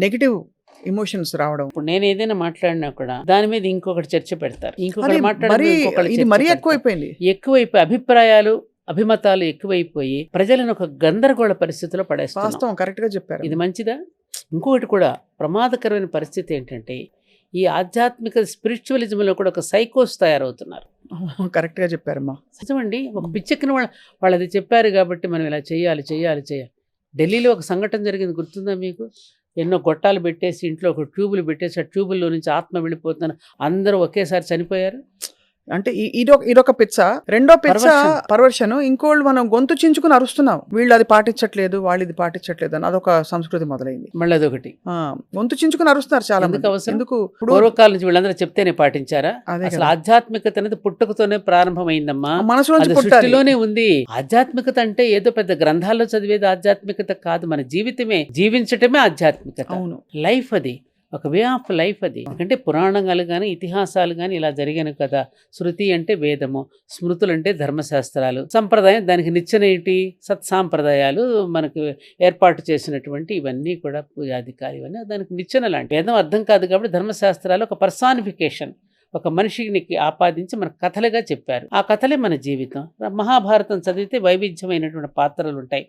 నెగిటివ్ ఎమోషన్స్ రావడం.
ఇప్పుడు నేను ఏదైనా మాట్లాడినా కూడా దాని మీద ఇంకొకటి చర్చ పెడతారు, ఇంకొకటి మాట్లాడి
మరీ ఎక్కువైపోయింది.
అభిప్రాయాలు అభిమతాలు ఎక్కువైపోయి ప్రజలను ఒక గందరగోళ పరిస్థితిలో పడేస్తాం.
కరెక్ట్ గా చెప్పారు.
ఇది మంచిదా? ఇంకొకటి కూడా ప్రమాదకరమైన పరిస్థితి ఏంటంటే ఈ ఆధ్యాత్మిక స్పిరిచువలిజంలో కూడా ఒక సైకోస్ తయారవుతున్నారు.
కరెక్ట్ గా చెప్పారమ్మా.
నిజమండి. ఒక పిచ్చెక్కిన వాళ్ళు అది చెప్పారు కాబట్టి మనం ఇలా చేయాలి. ఢిల్లీలో ఒక సంఘటన జరిగింది, గుర్తుందా మీకు? ఎన్నో గొట్టాలు పెట్టేసి ఇంట్లో ఒక ట్యూబులు పెట్టేసి ఆ ట్యూబుల్లో నుంచి ఆత్మ వెళ్ళిపోతున్నారు, అందరూ ఒకేసారి చనిపోయారు.
అంటే ఇదొక పిచ్చ. రెండో పిచ్చ పర్వర్షన్. ఇంకోళ్ళు మనం గొంతు చించుకుని అరుస్తున్నాం, వీళ్ళు అది పాటించట్లేదు, వాళ్ళు ఇది పాటించట్లేదు అని అదొక సంస్కృతి మొదలైంది.
మళ్ళీ అదొకటి
గొంతు చించుకుని అరుస్తున్నారు చాలా మంది. ఎందుకు?
పూర్వకాలం నుంచి వీళ్ళందరూ చెప్తేనే పాటించారా? అసలు ఆధ్యాత్మికత అనేది పుట్టుకతోనే ప్రారంభమైందమ్మా, మనసులోనే ఉంది. ఆధ్యాత్మికత అంటే ఏదో పెద్ద గ్రంథాల్లో చదివేది ఆధ్యాత్మికత కాదు, మన జీవితమే జీవించటమే ఆధ్యాత్మికత. అవును, లైఫ్ అది, ఒక వే ఆఫ్ లైఫ్ అది. ఎందుకంటే పురాణాలు కానీ ఇతిహాసాలు కానీ ఇలా జరిగాను కదా. శృతి అంటే వేదము, స్మృతులు అంటే ధర్మశాస్త్రాలు, సంప్రదాయం దానికి నిచ్చెనేటి సత్సాంప్రదాయాలు మనకు ఏర్పాటు చేసినటువంటి ఇవన్నీ కూడా పూజాధికారి, ఇవన్నీ దానికి నిచ్చెన లాంటి. వేదం అర్థం కాదు కాబట్టి ధర్మశాస్త్రాలు ఒక పర్సానిఫికేషన్, ఒక మనిషికి ఆపాదించి మన కథలుగా చెప్పారు. ఆ కథలే మన జీవితం. మహాభారతం చదివితే వైవిధ్యమైనటువంటి పాత్రలు ఉంటాయి,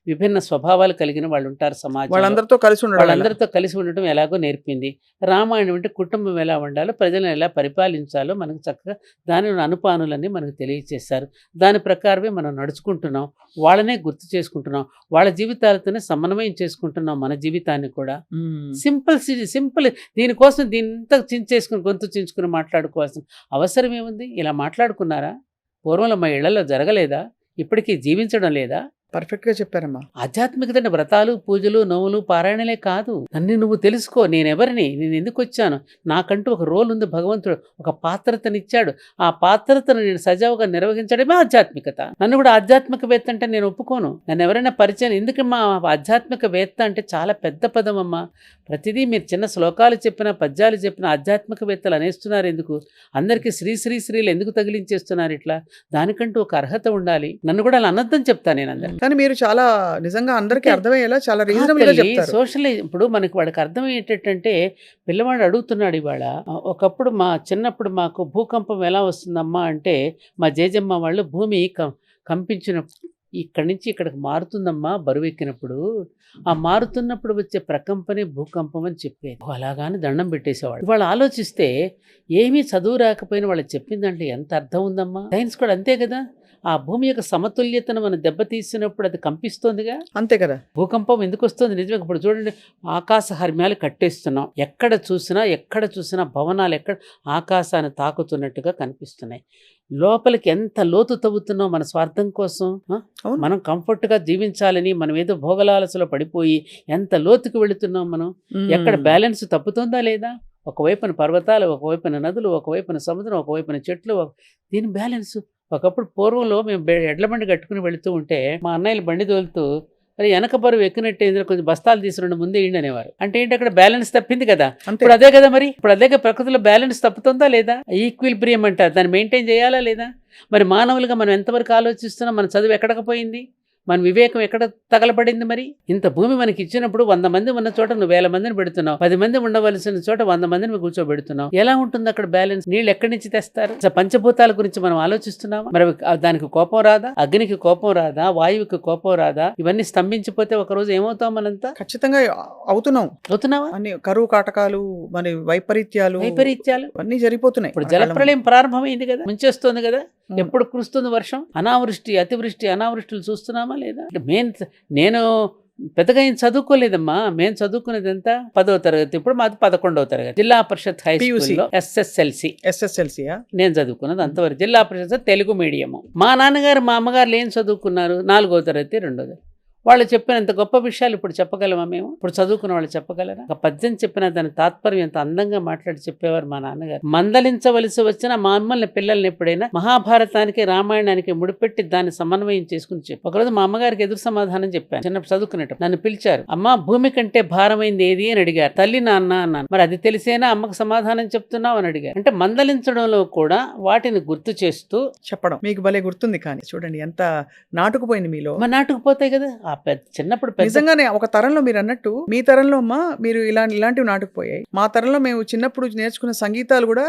విభిన్న స్వభావాలు కలిగిన వాళ్ళు ఉంటారు సమాజంలో, వాళ్ళందరితో కలిసి ఉండటం ఎలాగో నేర్పింది. రామాయణం అంటే కుటుంబం ఎలా ఉండాలో, ప్రజలను ఎలా పరిపాలించాలో మనకు చక్కగా దాని అనుపానులన్నీ మనకు తెలియచేశారు. దాని ప్రకారమే మనం నడుచుకుంటున్నాం, వాళ్ళనే గుర్తు చేసుకుంటున్నాం, వాళ్ళ జీవితాలతోనే సమన్వయం చేసుకుంటున్నాం మన జీవితాన్ని కూడా. సింపుల్. దీనికోసం దీంతా చించేసుకుని గొంతు చించుకుని మాట్లాడుకోవాల్సిన అవసరం ఏముంది? ఇలా మాట్లాడుకున్నారా? పూర్వంలో మా ఇళ్లలో జరగలేదా? ఇప్పటికీ జీవించడం లేదా?
పర్ఫెక్ట్‌గా చెప్పారమ్మా.
ఆధ్యాత్మికత అంటే వ్రతాలు, పూజలు, నోములు, పారాయణలే కాదు. నన్ను నువ్వు తెలుసుకో. నేనెవరిని? నేనెందుకొచ్చాను? నాకంటూ ఒక రోల్ ఉంది భగవంతుడు. ఒక పాత్రతనిచ్చాడు. ఆ పాత్రతను నేను సజావుగా నిర్వహించడమే ఆధ్యాత్మికత. నన్ను కూడా ఆధ్యాత్మికవేత్త అంటే నేను ఒప్పుకోను. నన్నెవరైనా పరిచయం ఎందుకమ్మా ఆధ్యాత్మికవేత్త అంటే చాలా పెద్ద పదమమ్మా. ప్రతిదీ మీరు చిన్న శ్లోకాలు చెప్పినా, పద్యాలు చెప్పినా ఆధ్యాత్మికవేత్తలు అనేస్తున్నారు ఎందుకు? అందరికీ శ్రీ శ్రీ శ్రీలు ఎందుకు తగిలించేస్తున్నారు ఇట్లా? దానికంటూ ఒక అర్హత ఉండాలి. నన్ను కూడా అలా అనొద్దని చెప్తాను నేను అందరికీ.
కానీ మీరు చాలా నిజంగా అందరికీ
అంటే
అర్థమయ్యేలా చాలా
ఆ
రీజనబుల్‌గా
తల్లి
చెప్తారు.
సోషలైజ్ ఇప్పుడు మనకి వాడికి అర్థమయ్యేటట్టంటే పిల్లవాడు అడుగుతున్నాడు ఇవాళ. ఒకప్పుడు మా చిన్నప్పుడు మాకు భూకంపం ఎలా వస్తుందమ్మా అంటే మా జేజమ్మ వాళ్ళు భూమి కంపించినప్పుడు ఇక్కడి నుంచి ఇక్కడికి మారుతుందమ్మా బరువెక్కినప్పుడు. ఆ మారుతున్నప్పుడు వచ్చే ప్రకంపనే భూకంపం అని చెప్పేది. ఓ అలాగాని దండం పెట్టేసేవాడు. వాళ్ళు ఆలోచిస్తే ఏమీ చదువు రాకపోయినా వాళ్ళు చెప్పిందంటే ఎంత అర్థం ఉందమ్మా. సైన్స్ కూడా అంతే కదా. ఆ భూమి యొక్క సమతుల్యతను మనం దెబ్బతీసినప్పుడు అది కంపిస్తోందిగా.
అంతే కదా.
భూకంపం ఎందుకు వస్తుంది నిజమే. ఇప్పుడు చూడండి ఆకాశ హర్మ్యాలు కట్టేస్తున్నాం. ఎక్కడ చూసినా భవనాలు ఎక్కడ ఆకాశాన్ని తాకుతున్నట్టుగా కనిపిస్తున్నాయి. లోపలికి ఎంత లోతు తవ్వుతున్నాం మన స్వార్థం కోసం.
అవును.
మనం కంఫర్ట్గా జీవించాలని మనం ఏదో భోగలాలసలో పడిపోయి ఎంత లోతుకు వెళుతున్నాం మనం. ఎక్కడ బ్యాలెన్స్ తప్పుతుందా లేదా? ఒకవైపున పర్వతాలు, ఒకవైపున నదులు, ఒకవైపున సముద్రం, ఒకవైపున చెట్లు. దీని బ్యాలెన్స్. ఒకప్పుడు పూర్వంలో మేము ఎడ్ల బండి కట్టుకుని వెళుతూ ఉంటే మా అన్నయ్యలు బండి తోలుతూ మరి వెనక బరువు ఎక్కినట్టు ఏంటంటే కొంచెం బస్తాలు తీసుకురండి ముందే ఇండి అనేవారు. అంటే ఏంటి అక్కడ బ్యాలెన్స్ తప్పింది కదా.
అంతే.
ఇప్పుడు అదే కదా మరి. ఇప్పుడు అదే ప్రకృతిలో బ్యాలెన్స్ తప్పుతుందా లేదా? ఈక్విలిబ్రియం అంటారు. దాన్ని మెయింటైన్ చేయాలా లేదా? మరి మానవులుగా మనం ఎంతవరకు ఆలోచిస్తున్నాం? మన చదువు ఎక్కడికి పోయింది? మన వివేకం ఎక్కడ తగలబడింది? మరి ఇంత భూమి మనకి ఇచ్చినప్పుడు 100 మంది ఉన్న చోట నువ్వు 1000 మందిని పెడుతున్నావు. 10 మంది ఉండవలసిన చోట 100 మందిని కూర్చోబెడుతున్నావు. ఎలా ఉంటుంది అక్కడ బ్యాలెన్స్? నీళ్ళు ఎక్కడి నుంచి తెస్తారు? పంచభూతాల గురించి మనం ఆలోచిస్తున్నామా? మరి దానికి కోపం రాదా? అగ్నికి కోపం రాదా? వాయువుకి కోపం రాదా? ఇవన్నీ స్తంభించిపోతే ఒక రోజు ఏమవుతాం మనంతా?
ఖచ్చితంగా అవుతున్నావా? అన్ని కరువు కాటకాలు, మరి వైపరీత్యాలు అన్నీ జరిగిపోతున్నాయి.
ఇప్పుడు జలప్రళయం ప్రారంభమైంది కదా, ముంచేస్తుంది కదా. ఎప్పుడు కురుస్తుంది వర్షం? అనావృష్టి, అతివృష్టి, అనావృష్టిలు చూస్తున్నామా లేదా? అంటే నేను పెద్దగా ఏం చదువుకోలేదమ్మా. మేము చదువుకునేది ఎంత 10వ తరగతి. ఇప్పుడు మాది 11వ తరగతి. జిల్లా పరిషత్ హై స్కూల్లో SSLC నేను చదువుకున్నది అంతవరకు. జిల్లా పరిషత్ తెలుగు మీడియము. మా నాన్నగారు మా అమ్మగారు ఏం చదువుకున్నారు? 4వ తరగతి 2వ. వాళ్ళు చెప్పినంత గొప్ప విషయాలు ఇప్పుడు చెప్పగలమా మేము? ఇప్పుడు చదువుకున్న వాళ్ళు చెప్పగలరా? ఒక పద్యం చెప్పిన దాని తాత్పర్యం ఎంత అందంగా మాట్లాడి చెప్పేవారు మా నాన్నగారు. మందలించవలసి వచ్చిన మా అమ్మల్ని పిల్లల్ని ఎప్పుడైనా మహాభారతానికి రామాయణానికి ముడిపెట్టి దాన్ని సమన్వయం చేసుకుని చెప్పి ఒకరోజు మా అమ్మగారికి ఎదురు సమాధానం చెప్పాను. చిన్నప్పుడు చదువుకునేటప్పుడు నన్ను పిలిచారు. అమ్మ భూమి కంటే భారమైంది ఏది అని అడిగారు. తల్లి నాన్న అన్నాను. మరి అది తెలిసేనా అమ్మకు సమాధానం చెప్తున్నావు అని అడిగారు. అంటే మందలించడంలో కూడా వాటిని గుర్తు చేస్తూ
చెప్పడం మీకు భలే గుర్తుంది. కానీ చూడండి ఎంత నాటుకుపోయింది మీలో.
మరి నాటుకుపోతాయి కదా. చిన్నప్పుడు
నిజంగానే ఒక తరంలో మీరు అన్నట్టు మీ తరంలో అమ్మా మీరు ఇలాంటివి నాటుకుపోయాయి. మా తరంలో మేము చిన్నప్పుడు నేర్చుకున్న సంగీతాలు కూడా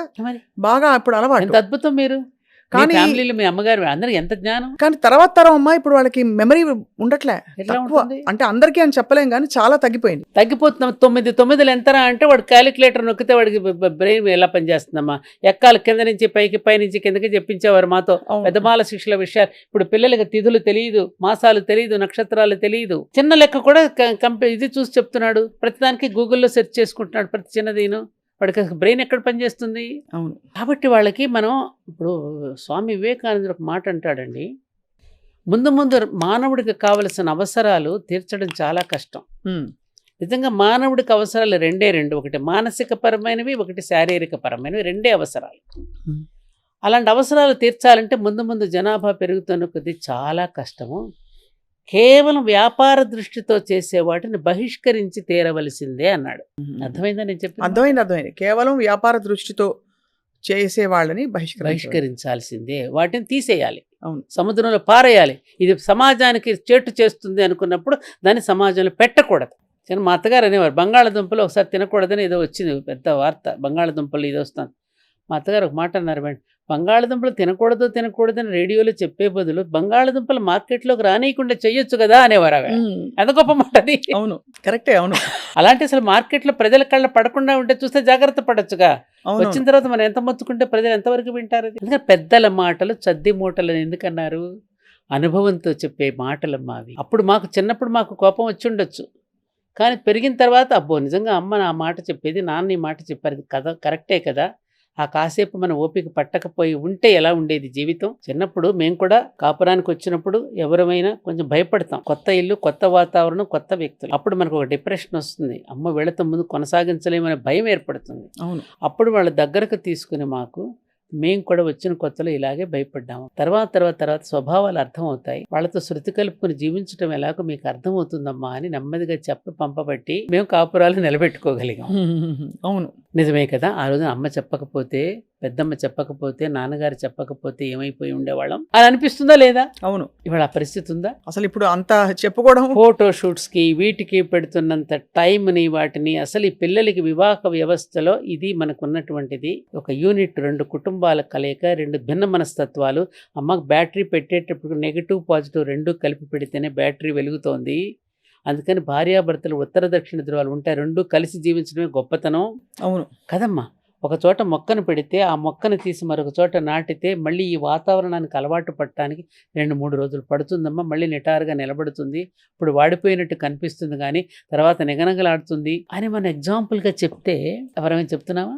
బాగా అప్పుడు అలవాటు.
ఎంత అద్భుతం. మీరు కానీ ఫ్యామిలీలో మీ అమ్మగారు అందరూ ఎంత జ్ఞానం.
కానీ తర్వాత తరం అమ్మా ఇప్పుడు వాళ్ళకి మెమరీ ఉండట్లే. అంటే అందరికీ అని చెప్పలేం కానీ చాలా
తగ్గిపోతున్నాం. 9 ఎంతరా అంటే వాడు క్యాలిక్యులేటర్ నొక్కితే వాడికి బ్రెయిన్ ఎలా పనిచేస్తుందమ్మా. ఎక్కాలి కింద నుంచి పైకి, పై నుంచి కిందకి చెప్పించేవారు మాతో పెద్దమాల శిక్షల విషయాలు. ఇప్పుడు పిల్లలకి తిథులు తెలియదు, మాసాలు తెలియదు, నక్షత్రాలు తెలియదు. చిన్న లెక్క కూడా ఇది చూసి చెప్తున్నాడు. ప్రతిదానికి గూగుల్లో సెర్చ్ చేసుకుంటున్నాడు ప్రతి చిన్నదీను. వాడికి బ్రెయిన్ ఎక్కడ పనిచేస్తుంది?
అవును.
కాబట్టి వాళ్ళకి మనం ఇప్పుడు స్వామి వివేకానందుడు ఒక మాట అంటాడండి. ముందు మానవుడికి కావలసిన అవసరాలు తీర్చడం చాలా కష్టం. నిజంగా మానవుడికి అవసరాలు రెండు. ఒకటి మానసిక పరమైనవి, ఒకటి శారీరక పరమైనవి. 2 అవసరాలు. అలాంటి అవసరాలు తీర్చాలంటే ముందు జనాభా పెరుగుతున్న కొద్దీ చాలా కష్టము. కేవలం వ్యాపార దృష్టితో చేసే వాటిని బహిష్కరించి తీరవలసిందే అన్నాడు. అర్థమైందా నేను చెప్పి?
అర్థమైంది. కేవలం వ్యాపార దృష్టితో చేసే వాళ్ళని
బహిష్కరించాల్సిందే. వాటిని తీసేయాలి. అవును. సముద్రంలో పారేయాలి. ఇది సమాజానికి చేటు చేస్తుంది అనుకున్నప్పుడు దాన్ని సమాజంలో పెట్టకూడదు. మా అత్తగారు అనేవారు బంగాళదుంపలు ఒకసారి తినకూడదని ఏదో వచ్చింది పెద్ద వార్త. బంగాళదుంపలు ఇది వస్తుంది. మా అత్తగారు ఒక మాట అన్నారు, బంగాళదుంపలు తినకూడదని రేడియోలో చెప్పే బదులు బంగాళదుంపలు మార్కెట్లోకి రానియకుండా చెయ్యొచ్చు కదా అనేవారు. ఎంత గొప్ప మాట అది.
అవును, కరెక్టే. అవును.
అలాంటి అసలు మార్కెట్లో ప్రజల కళ్ళ పడకుండా ఉంటే చూస్తే జాగ్రత్త పడొచ్చుగా. వచ్చిన తర్వాత మనం ఎంత మొత్తుకుంటే ప్రజలు ఎంతవరకు వింటారు? ఎందుకంటే పెద్దల మాటలు చద్ది మూటలు ఎందుకన్నారు? అనుభవంతో చెప్పే మాటలమ్మా అవి. అప్పుడు చిన్నప్పుడు మాకు కోపం వచ్చి ఉండొచ్చు. కానీ పెరిగిన తర్వాత అబ్బో నిజంగా అమ్మ నా మాట చెప్పేది, నాన్న ఈ మాట చెప్పారు, కరెక్టే కదా ఆ కాసేపు మన ఓపిక పట్టకపోయి ఉంటే ఎలా ఉండేది జీవితం. చిన్నప్పుడు మేము కూడా కాపురానికి వచ్చినప్పుడు ఎవరమైనా కొంచెం భయపడతాం. కొత్త ఇల్లు, కొత్త వాతావరణం, కొత్త వ్యక్తులు. అప్పుడు మనకు ఒక డిప్రెషన్ వస్తుంది. అమ్మ వీళ్ళతో ముందు కొనసాగించలేమనే భయం ఏర్పడుతుంది.
అవును.
అప్పుడు వాళ్ళ దగ్గరకు తీసుకుని మేము కూడా వచ్చిన కొత్తలో ఇలాగే భయపడ్డాము. తర్వాత స్వభావాలు అర్థమవుతాయి. వాళ్ళతో శృతి కలుపుకుని జీవించడం ఎలాగో మీకు అర్థమవుతుందమ్మా అని నెమ్మదిగా చెప్పి పంపబట్టి మేము కాపురాలు నిలబెట్టుకోగలిగాం.
అవును.
నిజమే కదా. ఆ రోజున అమ్మ చెప్పకపోతే, పెద్దమ్మ చెప్పకపోతే, నాన్నగారు చెప్పకపోతే ఏమైపోయి ఉండేవాళ్ళం అని అనిపిస్తుందా లేదా?
అవును.
ఇవాళ ఆ పరిస్థితి ఉందా?
అసలు ఇప్పుడు అంత చెప్పుకోవడం,
ఫోటో షూట్స్కి వీటికి పెడుతున్నంత టైంని వాటిని అసలు ఈ పిల్లలకి వివాహ వ్యవస్థలో ఇది మనకున్నటువంటిది ఒక యూనిట్. 2 కుటుంబాల కలయిక, 2 భిన్న మనస్తత్వాలు. అమ్మకు బ్యాటరీ పెట్టేటప్పుడు నెగిటివ్ పాజిటివ్ 2 కలిపి పెడితేనే బ్యాటరీ వెలుగుతోంది. అందుకని భార్యాభర్తలు ఉత్తర దక్షిణ ధృవాలు ఉంటాయి, 2 కలిసి జీవించడమే గొప్పతనం.
అవును
కదమ్మా. ఒక చోట మొక్కను పెడితే ఆ మొక్కను తీసి మరొక చోట నాటితే మళ్ళీ ఈ వాతావరణానికి అలవాటు పడటానికి 2-3 రోజులు పడుతుందమ్మా. మళ్ళీ నిటారుగా నిలబడుతుంది. ఇప్పుడు వాడిపోయినట్టు కనిపిస్తుంది కానీ తర్వాత నిగనగలాడుతుంది అని మనం ఎగ్జాంపుల్గా చెప్తే ఎవరైనా చెప్తున్నావా?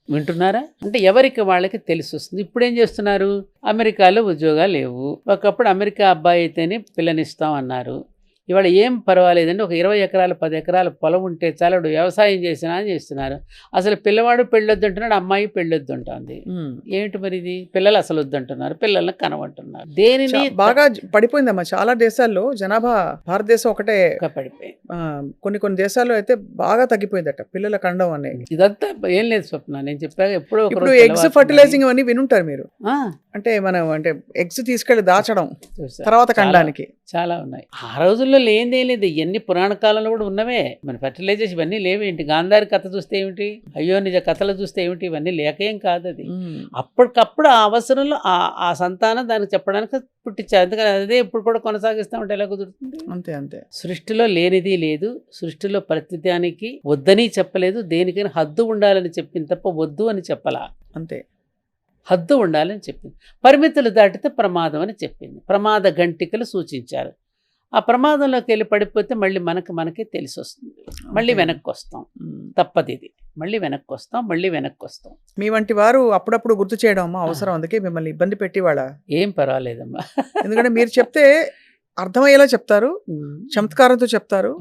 వింటున్నారా? అంటే ఎవరికి వాళ్ళకి తెలిసి వస్తుంది. ఇప్పుడు ఏం చేస్తున్నారు? అమెరికాలో ఉద్యోగాలు లేవు. ఒకప్పుడు అమెరికా అబ్బాయి అయితేనే పిల్లనిస్తాం అన్నారు. ఇవాళ ఏం పర్వాలేదండి, ఒక 20 ఎకరాలు 10 ఎకరాల పొలం ఉంటే చాలా వ్యవసాయం చేసినా అని చేస్తున్నారు. అసలు పిల్లవాడు పెళ్ళొద్దు అంటున్నాడు, అమ్మాయి పెళ్ళొద్దు అంటుంది. ఏమిటి మరి ఇది? పిల్లలు అసలు వద్దంటున్నారు, పిల్లల్ని కనవంటున్నారు. దేనిని
బాగా పడిపోయిందమ్మా చాలా దేశాల్లో. జనాభా భారతదేశం ఒకటే
పడిపోయి
కొన్ని దేశాల్లో అయితే బాగా తగ్గిపోయిందట పిల్లల కండం అనేది.
ఇదంతా ఏం లేదు స్వప్న, నేను చెప్పాక ఎప్పుడో
ఇప్పుడు ఎగ్స్ ఫర్టిలైజింగ్ అని వినుంటారు మీరు. అంటే మనం అంటే ఎగ్స్ తీసుకెళ్లి దాచడం తర్వాత కండానికి
చాలా ఉన్నాయి. ఆ రోజుల్లో లేనిదేం లేదు. ఇవన్నీ పురాణ కాలంలో కూడా ఉన్నవే. మన ఫర్టిలైజేషన్ ఇవన్నీ లేవేంటి? గాంధారి కథ చూస్తే ఏమిటి, అయ్యో నిజ కథలు చూస్తే ఏమిటి, ఇవన్నీ లేకేం కాదు. అది అప్పటికప్పుడు ఆ అవసరంలో ఆ సంతానం దానికి చెప్పడానికి పుట్టించారు. అందుకని అదే ఇప్పుడు కూడా కొనసాగిస్తామంటే ఎలా కుదురుతుంది?
అంతే అంతే.
సృష్టిలో లేనిది లేదు, సృష్టిలో ప్రతిదానికి వద్దని చెప్పలేదు, దేనికైనా హద్దు ఉండాలని చెప్పింది తప్ప వద్దు అని చెప్పలా.
అంతే,
హద్దు ఉండాలని చెప్పింది. పరిమితులు దాటితే ప్రమాదం అని చెప్పింది. ప్రమాద గంటికలు సూచించారు. ఆ ప్రమాదంలోకి వెళ్ళి పడిపోతే మళ్ళీ మనకే తెలిసి వస్తుంది. మళ్ళీ వెనక్కి వస్తాం. తప్పది ఇది. మళ్ళీ వెనక్కి వస్తాం.
మీ వంటి వారు అప్పుడప్పుడు గుర్తు చేయడం అమ్మా అవసరం. అందుకే మిమ్మల్ని ఇబ్బంది పెట్టి వాళ్ళ
ఏం పర్వాలేదమ్మా.
ఎందుకంటే మీరు చెప్తే అర్థమయ్యేలా చెప్తారు, చమత్కారంతో చెప్తారు,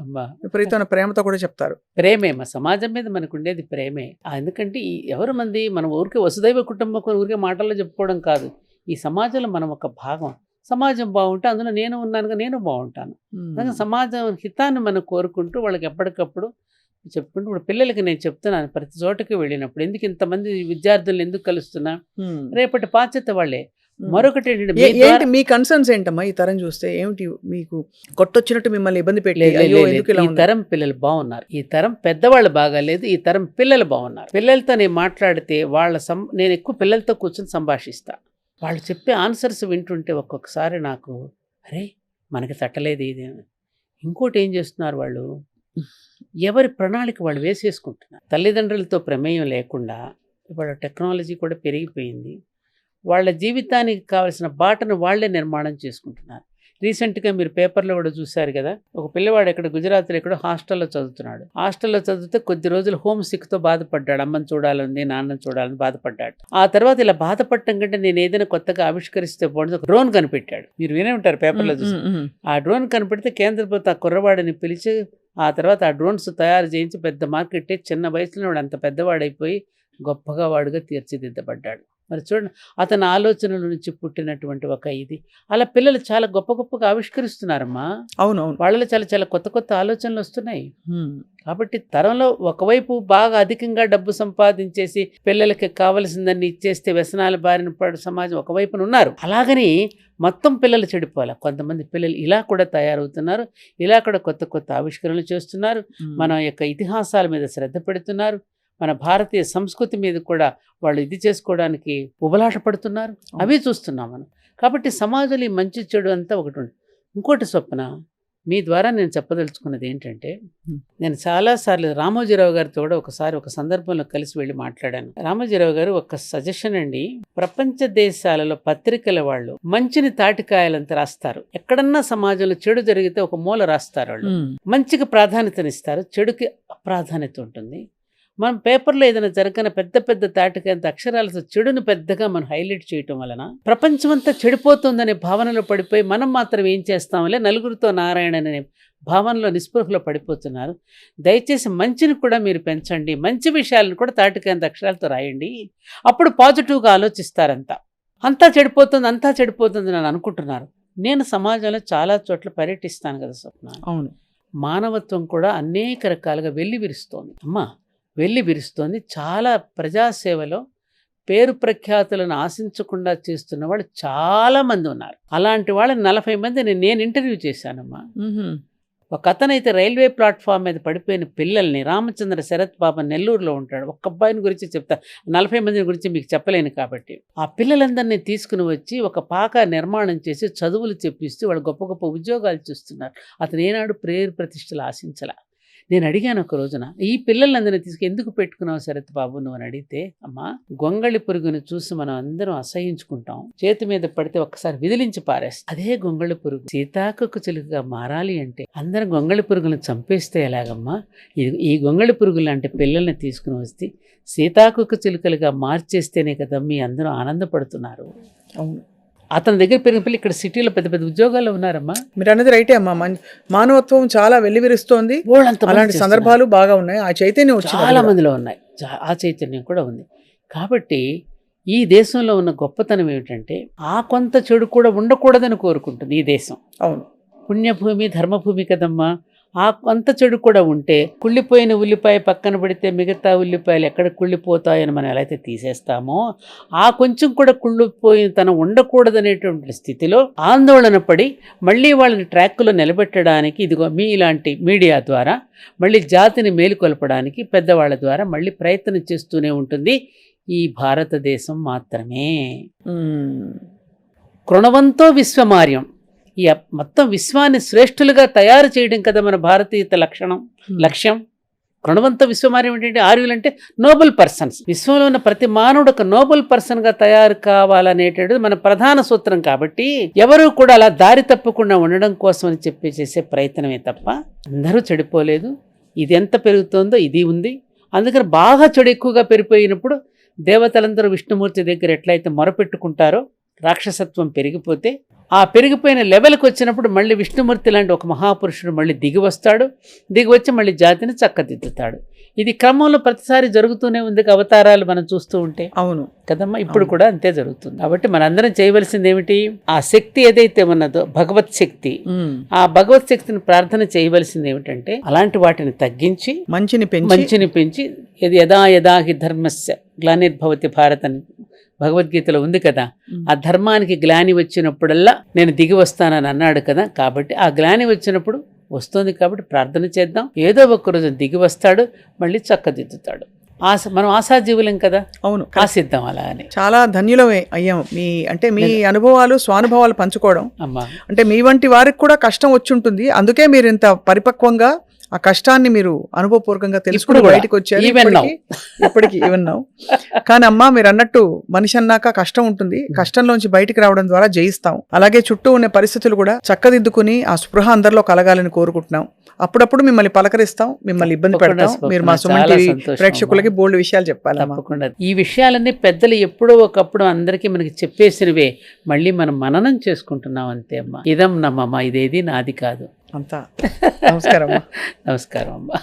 విపరీతమైన ప్రేమతో కూడా చెప్తారు.
ప్రేమే మా సమాజం మీద మనకు ఉండేది ప్రేమే. ఎందుకంటే ఎవరు మంది మనం ఊరికే వసుదైవ కుటుంబం ఊరికే మాటల్లో చెప్పుకోవడం కాదు. ఈ సమాజంలో మనం ఒక భాగం. సమాజం బాగుంటే అందులో నేను ఉన్నానుగా నేను బాగుంటాను. అందుకని సమాజం హితాన్ని మనం కోరుకుంటూ వాళ్ళకి ఎప్పటికప్పుడు చెప్పుకుంటూ ఇప్పుడు పిల్లలకి నేను చెప్తున్నాను, ప్రతి చోటకి వెళ్ళినప్పుడు ఎందుకు ఇంతమంది విద్యార్థులను ఎందుకు కలుస్తున్నా, రేపటి బాధ్యత వాళ్ళే. మరొకటి
ఏంటి మీ కన్సర్న్స్ ఏంటమ్మా? ఈ తరం చూస్తే ఏమిటి మీకు కొట్టొచ్చినట్టు మిమ్మల్ని ఇబ్బంది పెట్టి?
ఈ తరం పిల్లలు బాగున్నారు, ఈ తరం పెద్దవాళ్ళు బాగాలేదు, ఈ తరం పిల్లలు బాగున్నారు. పిల్లలతో నేను మాట్లాడితే నేను ఎక్కువ పిల్లలతో కూర్చొని సంభాషిస్తా. వాళ్ళు చెప్పే ఆన్సర్స్ వింటుంటే ఒక్కొక్కసారి నాకు అరే మనకి తట్టలేదు ఇది. ఇంకోటి ఏం చేస్తున్నారు వాళ్ళు, ఎవరి ప్రణాళిక వాళ్ళు వేసేసుకుంటున్నారు. తల్లిదండ్రులతో ప్రమేయం లేకుండా ఇవాళ టెక్నాలజీ కూడా పెరిగిపోయింది. వాళ్ళ జీవితానికి కావాల్సిన బాటను వాళ్లే నిర్మాణం చేసుకుంటున్నారు. రీసెంట్గా మీరు పేపర్లో కూడా చూశారు కదా, ఒక పిల్లవాడు ఇక్కడ గుజరాత్లో ఎక్కడో హాస్టల్లో చదువుతున్నాడు. హాస్టల్లో చదివితే కొద్ది రోజులు హోమ్ సిక్తో బాధపడ్డాడు. అమ్మని చూడాలని, నాన్నని చూడాలని బాధపడ్డాడు. ఆ తర్వాత ఇలా బాధపడటం కంటే నేను ఏదైనా కొత్తగా ఆవిష్కరిస్తే బాగుంటుంది, ఒక డ్రోన్ కనిపెట్టాడు. మీరు వినే ఉంటారు పేపర్లో చూసి. ఆ డ్రోన్ కనిపెడితే కేంద్ర ప్రభుత్వం ఆ కుర్రవాడిని పిలిచి ఆ తర్వాత ఆ డ్రోన్స్ తయారు చేయించి పెద్ద మార్కెట్, చిన్న వయసులో వాడు అంత పెద్దవాడైపోయి గొప్పగా వాడుగా తీర్చిదిద్దబడ్డాడు. మరి చూడండి, అతని ఆలోచనల నుంచి పుట్టినటువంటి ఒక ఇది. అలా పిల్లలు చాలా గొప్పగా ఆవిష్కరిస్తున్నారమ్మా.
అవునవును,
వాళ్ళలో చాలా కొత్త ఆలోచనలు వస్తున్నాయి. కాబట్టి తరంలో ఒకవైపు బాగా అధికంగా డబ్బు సంపాదించేసి పిల్లలకి కావలసిందని ఇచ్చేస్తే వ్యసనాల బారిన పడు సమాజం ఒకవైపున ఉన్నారు. అలాగని మొత్తం పిల్లలు చెడిపోవాలి. కొంతమంది పిల్లలు ఇలా కూడా తయారవుతున్నారు, ఇలా కూడా కొత్త ఆవిష్కరణలు చేస్తున్నారు. మన యొక్క ఇతిహాసాల మీద శ్రద్ధ పెడుతున్నారు. మన భారతీయ సంస్కృతి మీద కూడా వాళ్ళు ఇది చేసుకోవడానికి ఉబలాట పడుతున్నారు. అవి చూస్తున్నాం మనం. కాబట్టి సమాజంలో ఈ మంచి చెడు అంతా ఒకటి ఉంది. ఇంకోటి స్వప్న, మీ ద్వారా నేను చెప్పదలుచుకున్నది ఏంటంటే, నేను చాలాసార్లు రామోజీరావు గారితో కూడా ఒకసారి ఒక సందర్భంలో కలిసి వెళ్ళి మాట్లాడాను. రామోజీరావు గారు ఒక సజెషన్ అండి, ప్రపంచ దేశాలలో పత్రికల వాళ్ళు మంచిని తాటికాయలంతా రాస్తారు. ఎక్కడన్నా సమాజంలో చెడు జరిగితే ఒక మూల రాస్తారు. వాళ్ళు మంచికి ప్రాధాన్యతనిస్తారు, చెడుకి అప్రాధాన్యత ఉంటుంది. మనం పేపర్లో ఏదైనా జరగన పెద్ద పెద్ద తాటికంత అక్షరాలతో చెడును పెద్దగా మనం హైలైట్ చేయటం వలన ప్రపంచమంతా చెడిపోతుందనే భావనలో పడిపోయి మనం మాత్రం ఏం చేస్తాంలే నలుగురితో నారాయణ అనే భావనలో నిస్పృహలో పడిపోతున్నారు. దయచేసి మంచిని కూడా మీరు పెంచండి, మంచి విషయాలను కూడా తాటికంత అక్షరాలతో రాయండి. అప్పుడు పాజిటివ్గా ఆలోచిస్తారంతా. అంతా చెడిపోతుంది అని అనుకుంటున్నారు. నేను సమాజంలో చాలా చోట్ల పర్యటిస్తాను కదా స్వప్న.
అవును,
మానవత్వం కూడా అనేక రకాలుగా వెళ్ళి విరుస్తోంది. చాలా ప్రజాసేవలో పేరు ప్రఖ్యాతులను ఆశించకుండా చేస్తున్న వాళ్ళు చాలామంది ఉన్నారు. అలాంటి వాళ్ళని 40 మందిని నేను ఇంటర్వ్యూ చేశానమ్మా. ఒక అతనైతే రైల్వే ప్లాట్ఫామ్ మీద పడిపోయిన పిల్లల్ని, రామచంద్ర శరత్ బాబా నెల్లూరులో ఉంటాడు, ఒక్క అబ్బాయిని గురించి చెప్తా, 40 మంది గురించి మీకు చెప్పలేను కాబట్టి. ఆ పిల్లలందరినీ తీసుకుని వచ్చి ఒక పాక నిర్మాణం చేసి చదువులు చెప్పిస్తూ వాళ్ళు గొప్ప గొప్ప ఉద్యోగాలు చూస్తున్నారు. అతను ఏనాడు ప్రేరు ప్రతిష్టలు ఆశించలా. నేను అడిగాను ఒక రోజున, ఈ పిల్లలందరినీ తీసుకు ఎందుకు పెట్టుకున్నావు శరత్ బాబు నువ్వు అని అడిగితే, అమ్మా గొంగళి పురుగుని చూసి మనం అందరం అసహించుకుంటాం, చేతి మీద పడితే ఒక్కసారి విదిలించి పారేస్తాం. అదే గొంగళి పురుగు సీతాకొక చిలుకగా మారాలి అంటే అందరం గొంగళి పురుగులను చంపేస్తే ఎలాగమ్మా? ఈ గొంగళి పురుగు లాంటి పిల్లల్ని తీసుకుని వస్తే సీతాకొక చిలుకలుగా మార్చేస్తేనే కదా మీ అందరూ ఆనందపడుతున్నారు.
అవును,
అతని దగ్గర పెరిగిన పిల్లలు ఇక్కడ సిటీలో పెద్ద పెద్ద ఉద్యోగాల్లో ఉన్నారమ్మా.
మీరు అన్నది రైటే అమ్మా. మానవత్వం చాలా వెల్లివిరుస్తోంది. అలాంటి సందర్భాలు బాగా ఉన్నాయి. ఆ చైతన్యం
చాలా మందిలో ఉన్నాయి. ఆ చైతన్యం కూడా ఉంది. కాబట్టి ఈ దేశంలో ఉన్న గొప్పతనం ఏమిటంటే ఆ కొంత చెడు కూడా ఉండకూడదని కోరుకుంటుంది ఈ దేశం.
అవును,
పుణ్యభూమి ధర్మభూమి కదమ్మా. ఆ కొంత చెడు కూడా ఉంటే కుళ్ళిపోయిన ఉల్లిపాయ పక్కన పడితే మిగతా ఉల్లిపాయలు ఎక్కడ కుళ్ళిపోతాయని మనం ఎలా అయితే తీసేస్తామో, ఆ కొంచెం కూడా కుళ్ళిపోయిన తన ఉండకూడదనేటువంటి స్థితిలో ఆందోళన పడి మళ్ళీ వాళ్ళని ట్రాక్లో నిలబెట్టడానికి ఇదిగో మీ ఇలాంటి మీడియా ద్వారా మళ్ళీ జాతిని మేలుకొల్పడానికి పెద్దవాళ్ళ ద్వారా మళ్ళీ ప్రయత్నం చేస్తూనే ఉంటుంది ఈ భారతదేశం మాత్రమే. కృణవంతో విశ్వమార్యం. ఈ మొత్తం విశ్వాన్ని శ్రేష్ఠులుగా తయారు చేయడం కదా మన భారతీయత లక్ష్యం. కృణవంత విశ్వమార్యం ఏంటంటే ఆర్యులంటే నోబెల్ పర్సన్స్. విశ్వంలో ఉన్న ప్రతి మానవుడు ఒక నోబెల్ పర్సన్గా తయారు కావాలనేటది మన ప్రధాన సూత్రం. కాబట్టి ఎవరు కూడా అలా దారి తప్పకుండా ఉండడం కోసం అని చెప్పి చేసే ప్రయత్నమే తప్ప అందరూ చెడిపోలేదు. ఇది ఎంత పెరుగుతోందో ఇది ఉంది. అందుకని బాగా చెడు ఎక్కువగా పెరిగిపోయినప్పుడు దేవతలందరూ విష్ణుమూర్తి దగ్గర ఎట్లయితే మొరపెట్టుకుంటారో, రాక్షసత్వం పెరిగిపోతే ఆ పెరిగిపోయిన లెవెల్కి వచ్చినప్పుడు మళ్ళీ విష్ణుమూర్తి లాంటి ఒక మహాపురుషుడు మళ్ళీ దిగి వచ్చి మళ్ళీ జాతిని చక్కదిద్దుతాడు. ఇది క్రమంలో ప్రతిసారి జరుగుతూనే ఉంది అవతారాలు మనం చూస్తూ ఉంటే.
అవును
కదమ్మా, ఇప్పుడు కూడా అంతే జరుగుతుంది. కాబట్టి మనందరం చేయవలసింది ఏమిటి? ఆ శక్తి ఏదైతే ఉన్నదో భగవత్ శక్తి, ఆ భగవత్ శక్తిని ప్రార్థన చేయవలసింది ఏమిటంటే అలాంటి వాటిని తగ్గించి మంచిని పెంచి యదా యదా హి ధర్మస్య గ్లానిర్భవతి భారత్ అని భగవద్గీతలో ఉంది కదా. ఆ ధర్మానికి గ్లాని వచ్చినప్పుడల్లా నేను దిగి వస్తానని అన్నాడు కదా. కాబట్టి ఆ గ్లాని వచ్చినప్పుడు వస్తుంది కాబట్టి ప్రార్థన చేద్దాం. ఏదో ఒక్కరోజు దిగి వస్తాడు, మళ్ళీ చక్కదిద్దుతాడు. మనం ఆశాజీవులం కదా.
అవును,
ఆశిద్దాం అలా అని.
చాలా ధన్యులమే అయ్యాం. మీ అనుభవాలు స్వానుభవాలు పంచుకోవడం.
అమ్మా,
అంటే మీ వంటి వారికి కూడా కష్టం వచ్చి ఉంటుంది. అందుకే మీరు ఇంత పరిపక్వంగా ఆ కష్టాన్ని మీరు అనుభవపూర్వకంగా తెలుసుకుని బయటకు వచ్చారు. ఇప్పటికీ ఈవెన్నావు. కానీ అమ్మా, మీరు అన్నట్టు మనిషి అన్నాక కష్టం ఉంటుంది. కష్టంలోంచి బయటికి రావడం ద్వారా జయిస్తాం. అలాగే చుట్టూ ఉన్న పరిస్థితులు కూడా చక్కదిద్దుకుని ఆ స్పృహ అందరిలో కలగాలని కోరుకుంటున్నాం. అప్పుడప్పుడు మిమ్మల్ని పలకరిస్తాం, మిమ్మల్ని ఇబ్బంది పెడతాం. మీరు మా సుమన్ టీవీ ప్రేక్షకులకి బోల్డ్ విషయాలు చెప్పాలి.
తప్పకుండా ఈ విషయాలన్నీ పెద్దలు ఎప్పుడో ఒకప్పుడు అందరికీ మనకి చెప్పేసినవే మళ్ళీ మనం మననం చేసుకుంటున్నాం అంతే అమ్మా. ఇదం నమ్మమ్మా, ఇదేది నాది కాదు.
అంతా నమస్కారం
నమస్కారం అమ్మా.